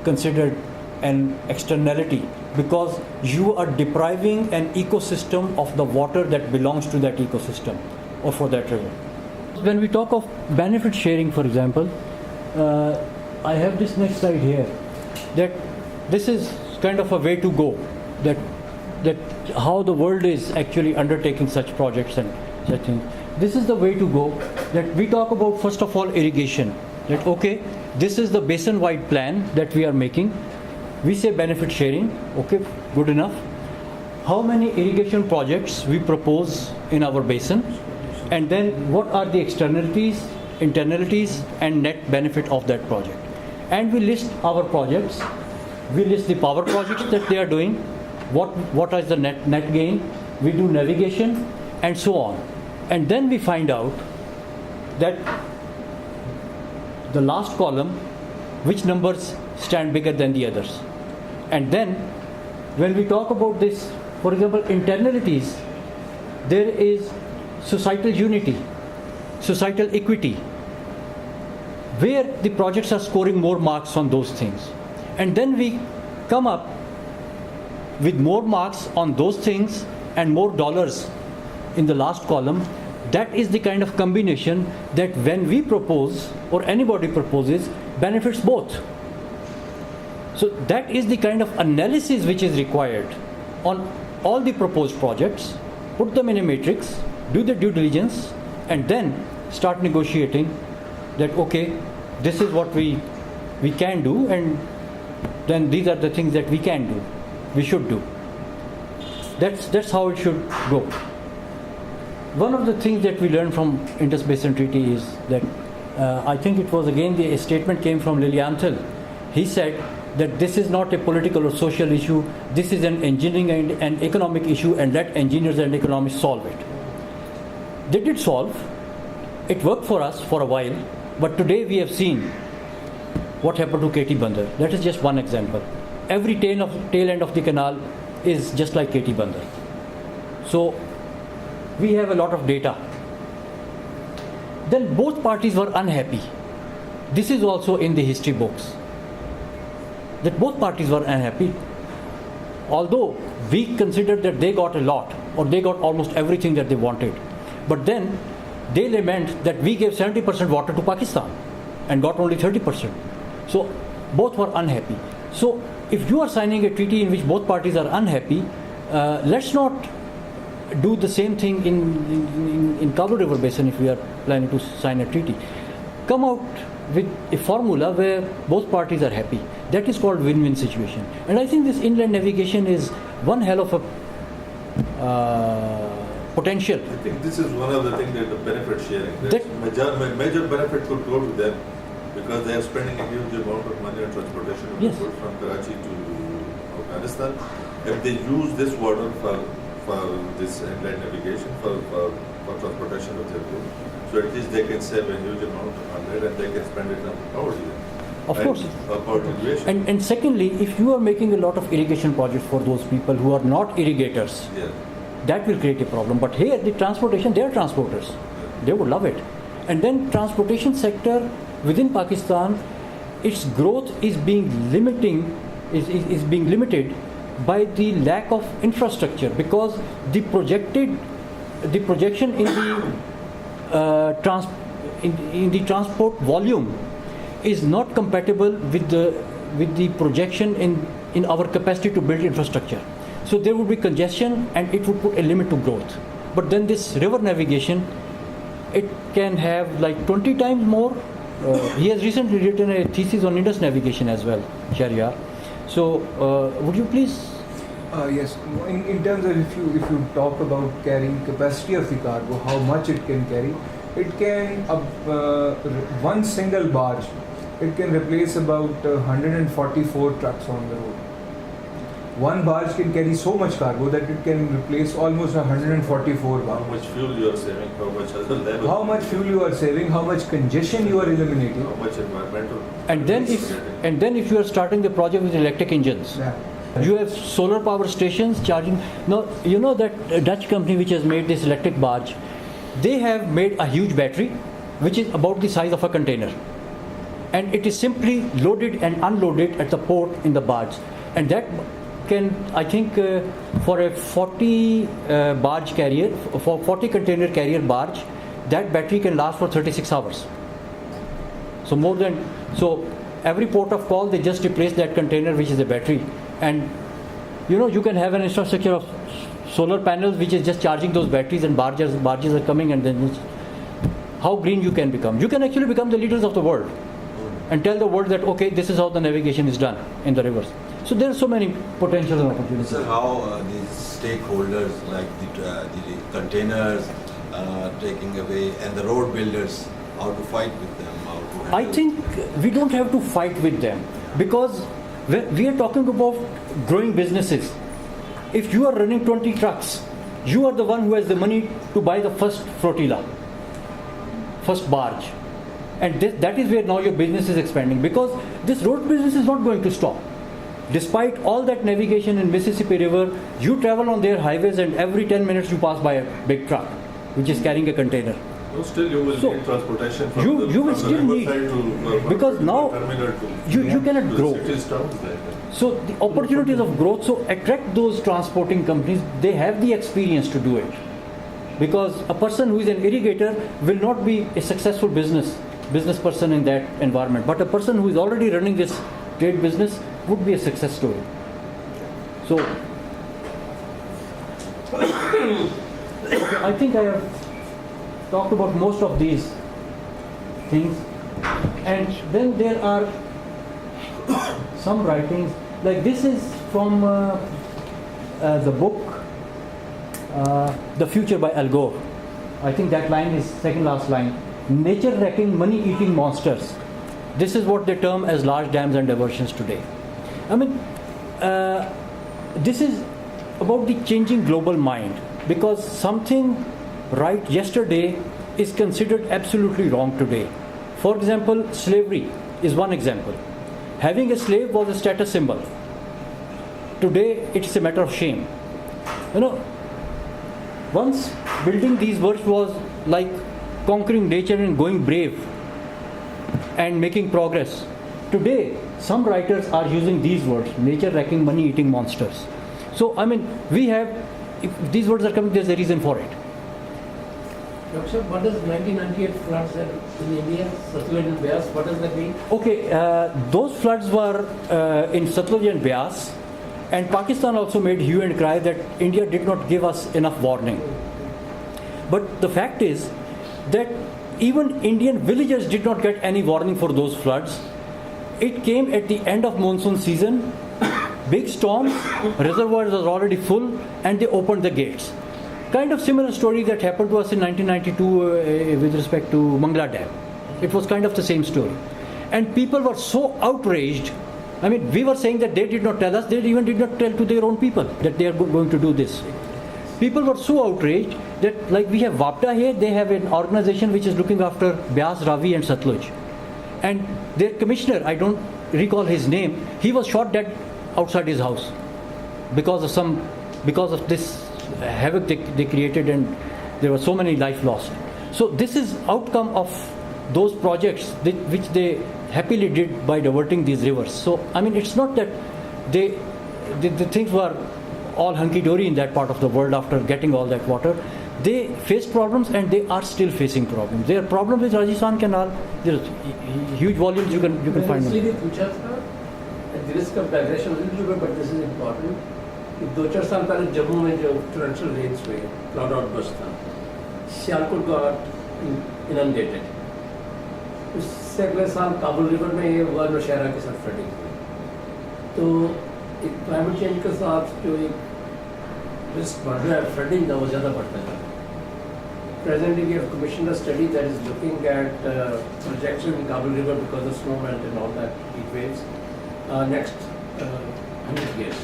considered an externality? Because you are depriving an ecosystem of the water that belongs to that ecosystem or for that river. When we talk of benefit sharing, for example, I have this next slide here, that this is kind of a way to go, that how the world is actually undertaking such projects and such things. This is the way to go, that we talk about first of all irrigation, that okay, this is the basin-wide plan that we are making. We say benefit sharing, okay, good enough. How many irrigation projects we propose in our basin, and then what are the externalities, internalities and net benefit of that project. And we list our projects, we list the power projects that they are doing, what is the net gain, we do navigation and so on. And then we find out that the last column, which numbers stand bigger than the others. And then when we talk about this, for example, internalities, there is societal unity, societal equity, where the projects are scoring more marks on those things. And then we come up with more marks on those things and more dollars in the last column. That is the kind of combination that when we propose or anybody proposes benefits both. So that is the kind of analysis which is required on all the proposed projects, put them in a matrix, do the due diligence, and then start negotiating that okay, this is what we can do, and then these are the things that we can do, we should do. That's how it should go. One of the things that we learned from Indus Basin Treaty is that I think it was again a statement came from Lilienthal. He said that this is not a political or social issue, this is an engineering and an economic issue, and let engineers and economists solve it. They did solve. It worked for us for a while, but today we have seen what happened to KT Bandar. That is just one example. Every tail end of the canal is just like KT Bandar. So we have a lot of data. Then both parties were unhappy. This is also in the history books, that both parties were unhappy. Although we considered that they got a lot, or they got almost everything that they wanted. But then they lament that we gave 70% water to Pakistan and got only 30%. So both were unhappy. So if you are signing a treaty in which both parties are unhappy, let's not do the same thing in Kabul River Basin if we are planning to sign a treaty. Come out with a formula where both parties are happy. That is called win-win situation. And I think this inland navigation is one hell of a potential. I think this is one of the things that the benefit sharing. Major benefit could go to them because they are spending a huge amount of money on transportation of Yes. goods from Karachi to Afghanistan. If they use this water for this inland navigation, for transportation of their goods, so at least they can save a huge amount on that and they can spend it on power. Of course. Power irrigation. And secondly, if you are making a lot of irrigation projects for those people who are not irrigators, Yeah. that will create a problem. But here, the transportation, they are transporters. They would love it. And then transportation sector within Pakistan, its growth is being limited by the lack of infrastructure, because the projection in the transport volume is not compatible with the projection in our capacity to build infrastructure. So there would be congestion and it would put a limit to growth. But then this river navigation, it can have like 20 times more. He has recently written a thesis on Indus navigation as well, Shahryar. So would you please? Yes, in terms of if you talk about carrying capacity of the cargo, how much it can carry, it can one single barge, it can replace about 144 trucks on the road. One barge can carry so much cargo that it can replace almost 144 How barges. much fuel you are saving, how much other level, How much fuel you are saving, how much congestion you are eliminating. how much environmental. And then if you are starting the project with electric engines, Yeah. you have solar power stations charging. Now you know that Dutch company which has made this electric barge, they have made a huge battery which is about the size of a container, and it is simply loaded and unloaded at the port in the barge, and that can, I think, for a 40 barge carrier, for 40 container carrier barge, that battery can last for 36 hours. So every port of call, they just replace that container which is a battery, and you can have an infrastructure of solar panels which is just charging those batteries, and barges are coming, and then how green you can become. You can actually become the leaders of the world and tell the world that okay, this is how the navigation is done in the rivers. So there are so many potentials and opportunities. So how these stakeholders like the containers taking away and the road builders, how to fight with them? How to handle I think we don't have to fight with them, because we are talking about growing businesses. If you are running 20 trucks, you are the one who has the money to buy the first flotilla, first barge. And that is where now your business is expanding, because this road business is not going to stop. Despite all that navigation in Mississippi River, you travel on their highways and every 10 minutes you pass by a big truck which is carrying a container. No, still you will need transportation from you will still need, because now terminal to you cannot the grow. cities, towns like that. So the opportunities of growth, so attract those transporting companies, they have the experience to do it. Because a person who is an irrigator will not be a successful business person in that environment. But a person who is already running this trade business would be a success story. So I think I have talked about most of these things. And then there are some writings, like this is from the book The Future by Al Gore. I think that line is second last line. Nature wrecking, money eating monsters. This is what they term as large dams and diversions today. I mean, this is about the changing global mind, because something right yesterday is considered absolutely wrong today. For example, slavery is one example. having a slave was a status symbol. Today, it's a matter of shame. Once building these words was like conquering nature and going brave and making progress. Today, some writers are using these words, nature wrecking, money eating monsters. So, if these words are coming, there's a reason for it. Dr. What does 1998 floods in India, Satluj and Beas, what does that mean? Okay, those floods were in Satluj and Beas, and Pakistan also made hue and cry that India did not give us enough warning. But the fact is that even Indian villagers did not get any warning for those floods. It came at the end of monsoon season, big storms, reservoirs were already full, and they opened the gates. Kind of similar story that happened to us in 1992 with respect to Bhakra Dam. It was kind of the same story. And people were so outraged. We were saying that they did not tell us, they even did not tell to their own people that they are going to do this. People were so outraged that, like, we have WAPDA here, they have an organization which is looking after Beas, Ravi and Satluj. And their commissioner, I don't recall his name, he was shot dead outside his house because of this havoc they created, and there were so many lives lost. So this is outcome of those projects which they happily did by diverting these rivers. So it's not that the things were all hunky-dory in that part of the world after getting all that water. They faced problems and they are still facing problems. There are problems with Rajasthan Canal. There are huge volumes you can find. At the risk of digression a little bit, but this is important. 2-4 साल पहले जम्मू में जो torrential rains हुए, flood outburst था, Sialkot got inundated. उससे अगले साल Kabul river में ये हुआ, नौशहरा के साथ flooding हुई. तो एक climate change के साथ जो एक risk बढ़ रहा है flooding का, वो ज़्यादा बढ़ता है. Presently, we have commissioned a study that is looking at projection in Kabul River because of snow melt and all that heat waves next 100 years.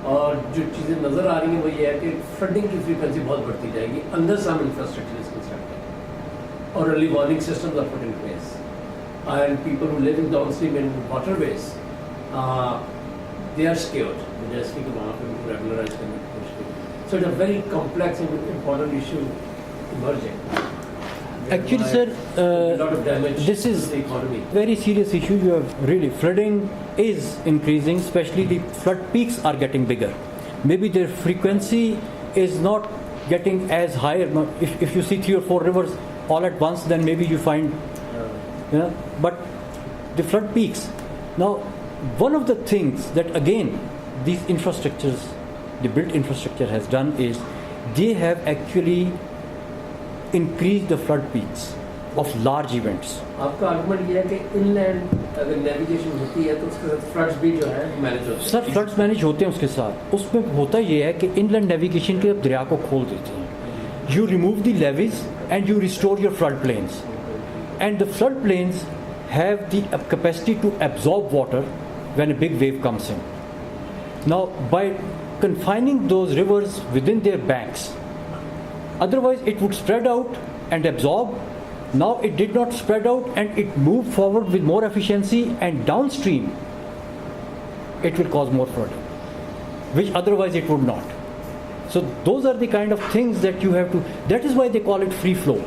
और जो चीज़ें नज़र आ रही हैं वो ये है कि फ्लडिंग की फ्रीक्वेंसी बहुत बढ़ती जाएगी अंदर सम इंफ्रास्ट्रक्चर इज कंस्ट्रक्टेड और early warning systems are put in place and people who live in downstream in waterways they are scared जैसे कि वहाँ पे रेगुलराइज करने की कोशिश की. So it's a very complex and important issue emerging. Actually, sir, this is very serious issue. You have really flooding is increasing, especially the flood peaks are getting bigger. Maybe their frequency is not getting as high. If you see 3 or 4 rivers all at once, then maybe you find, but the flood peaks. Now, one of the things that again these infrastructures, the built infrastructure has done is they have actually increase the flood peaks of large events. आपका argument ये है कि inland अगर navigation होती है तो उसके साथ फ्लड्स भी जो है मैनेज होते हैं. सर, फ्लड्स मैनेज होते हैं उसके साथ. उसमें होता ये है कि इनलैंड नेविगेशन के दरिया को खोल देते हैं. You remove the levees and you restore your flood plains, and the flood plains have the capacity to absorb water when a big wave comes in. Now by confining those rivers within their banks, otherwise it would spread out and absorb. Now it did not spread out and it moved forward with more efficiency, and downstream it will cause more flooding, which otherwise it would not. So those are the kind of things that you have to, that is why they call it free flow,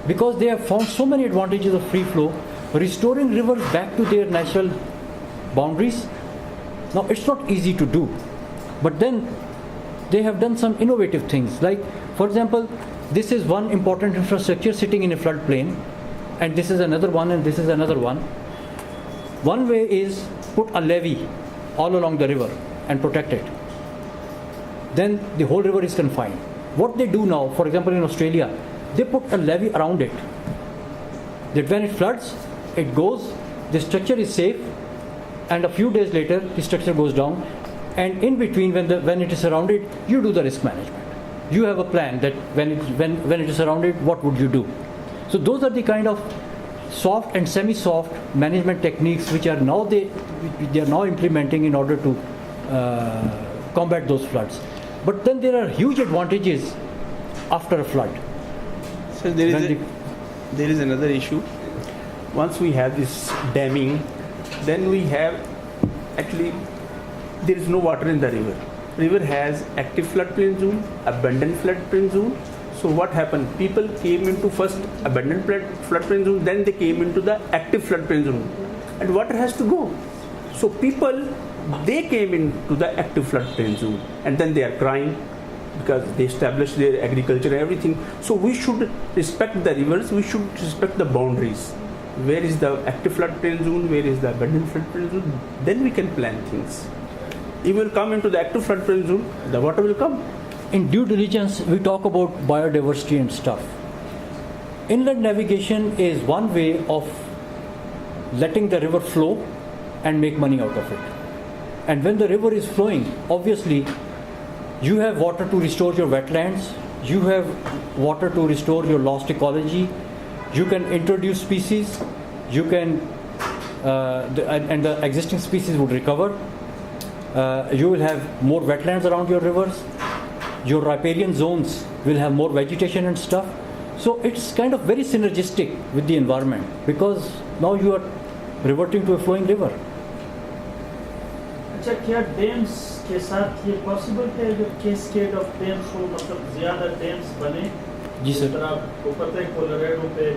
because they have found so many advantages of free flow, restoring rivers back to their natural boundaries. Now it's not easy to do, but then they have done some innovative things, like for example, this is one important infrastructure sitting in a floodplain, and this is another one, and this is another one. One way is put a levee all along the river and protect it. Then the whole river is confined. What they do now, for example in Australia, they put a levee around it, that when it floods, it goes, the structure is safe, and a few days later the structure goes down, and in between when it is surrounded, you do the risk management. You have a plan that when it is surrounded, what would you do? So those are the kind of soft and semi-soft management techniques which are now they are now implementing in order to combat those floods. But then there are huge advantages after a flood. So there is another issue. Once we have this damming, then we have actually there is no water in the river. River has active floodplain zone, abundant floodplain zone. So what happened? People came into first abundant floodplain zone, then they came into the active floodplain zone, and water has to go. So people, they came into the active floodplain zone, and then they are crying because they established their agriculture and everything. So we should respect the rivers, we should respect the boundaries. Where is the active floodplain zone, where is the abundant floodplain zone? Then we can plan things. If we will come into the active floodplain zone, the water will come. In due diligence, we talk about biodiversity and stuff. Inland navigation is one way of letting the river flow and make money out of it. And when the river is flowing, obviously, you have water to restore your wetlands, you have water to restore your lost ecology, you can introduce species, you can, and the existing species would recover. You will have more wetlands around your rivers. Your riparian zones will have more vegetation and stuff. So it's kind of very synergistic with the environment because now you are reverting to a flowing river. अच्छा क्या dams के साथ ये possible है जो cascade of dams हो, मतलब ज़्यादा डैम्स बने? जी सर। जिस तरह आपको पता है कोलोराडो पे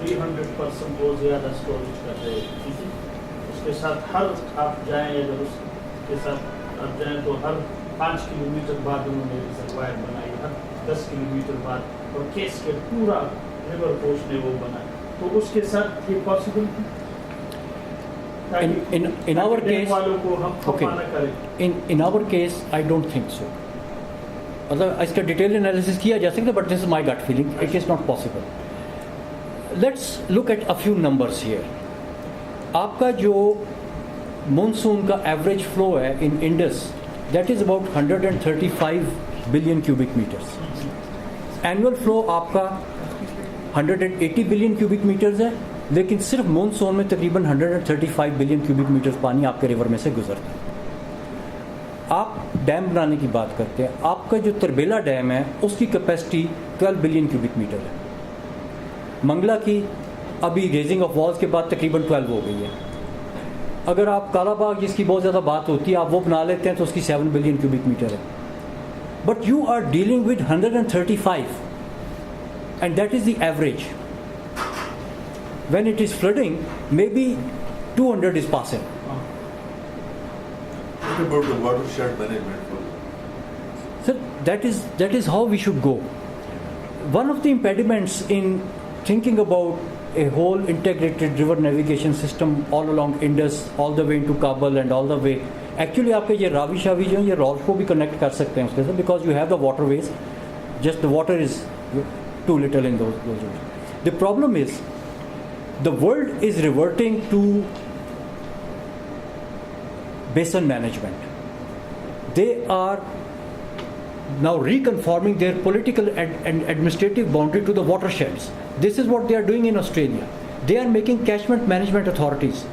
300% बहुत ज़्यादा स्टोरेज कर रहे हैं, ठीक है? उसके साथ हर आप जाएं, अगर उसके साथ आप जाएं तो हर 5 किलोमीटर बाद उन्होंने रिजर्वायर बनाई, हर 10 किलोमीटर बाद, और कैस्केड पूरा रिवर कोर्स ने वो बनाया, तो उसके साथ ये पॉसिबल है? In our case, okay. In our case, I don't think so. मतलब इसका डिटेल एनालिसिस किया जा सकता है, but this is my gut feeling. It is not possible. Let's look at a few numbers here. आपका जो monsoon का average flow है in Indus, that is about 135 billion cubic meters. Annual flow आपका 180 billion cubic meters है, लेकिन सिर्फ monsoon में तकरीबन 135 बिलियन क्यूबिक मीटर्स पानी आपके रिवर में से गुजरता है। आप डैम बनाने की बात करते हैं, आपका जो तरबेला डैम है उसकी कैपेसिटी 12 बिलियन क्यूबिक मीटर है। मंगला की अभी रेजिंग ऑफ वॉल्स के बाद तकरीबन 12 हो गई है। अगर आप कालाबाग जिसकी बहुत ज़्यादा बात होती है आप वो बना लेते हैं तो उसकी 7 बिलियन क्यूबिक मीटर है। But you are dealing with 135 and that is the average. When it is flooding, maybe 200 is passing. What about the watershed management? Sir, that is how we should go. One of the impediments in thinking about a whole integrated river navigation system all along Indus, all the way into Kabul and all the way, actually आपके ये रावी शावी जो ये Rawls को भी connect कर सकते हैं उसके साथ, because you have the waterways, just the water is too little in those areas. The problem is, the world is reverting to basin management. They are now reconforming their political and administrative boundary to the watersheds. This is what they are doing in Australia. They are making catchment management authorities.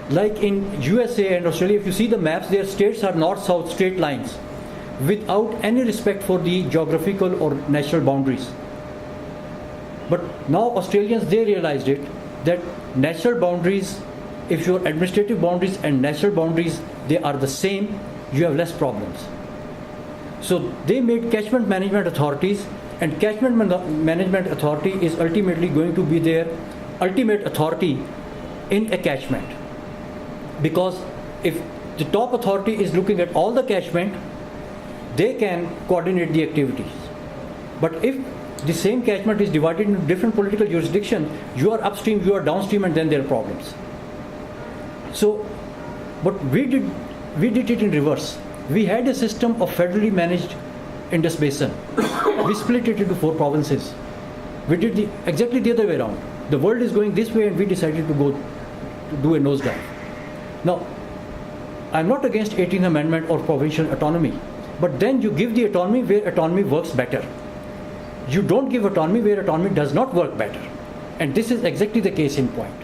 Like in USA and Australia, if you see the maps, their states are north-south straight lines without any respect for the geographical or national boundaries. But now Australians, they realized it, that national boundaries, if your administrative boundaries and national boundaries, they are the same, you have less problems. So they made catchment management authorities, and catchment management authority is ultimately going to be their ultimate authority in a catchment. Because if the top authority is looking at all the catchment, they can coordinate the activities. But if the same catchment is divided into different political jurisdictions, you are upstream, you are downstream, and then there are problems. So, but we did it in reverse. We had a system of federally managed Indus Basin. We split it into 4 provinces. We did exactly the other way around. The world is going this way, and we decided to go to do a nosedive. Now, I'm not against 18th Amendment or provincial autonomy, but then you give the autonomy where autonomy works better. You don't give autonomy where autonomy does not work better. And this is exactly the case in point.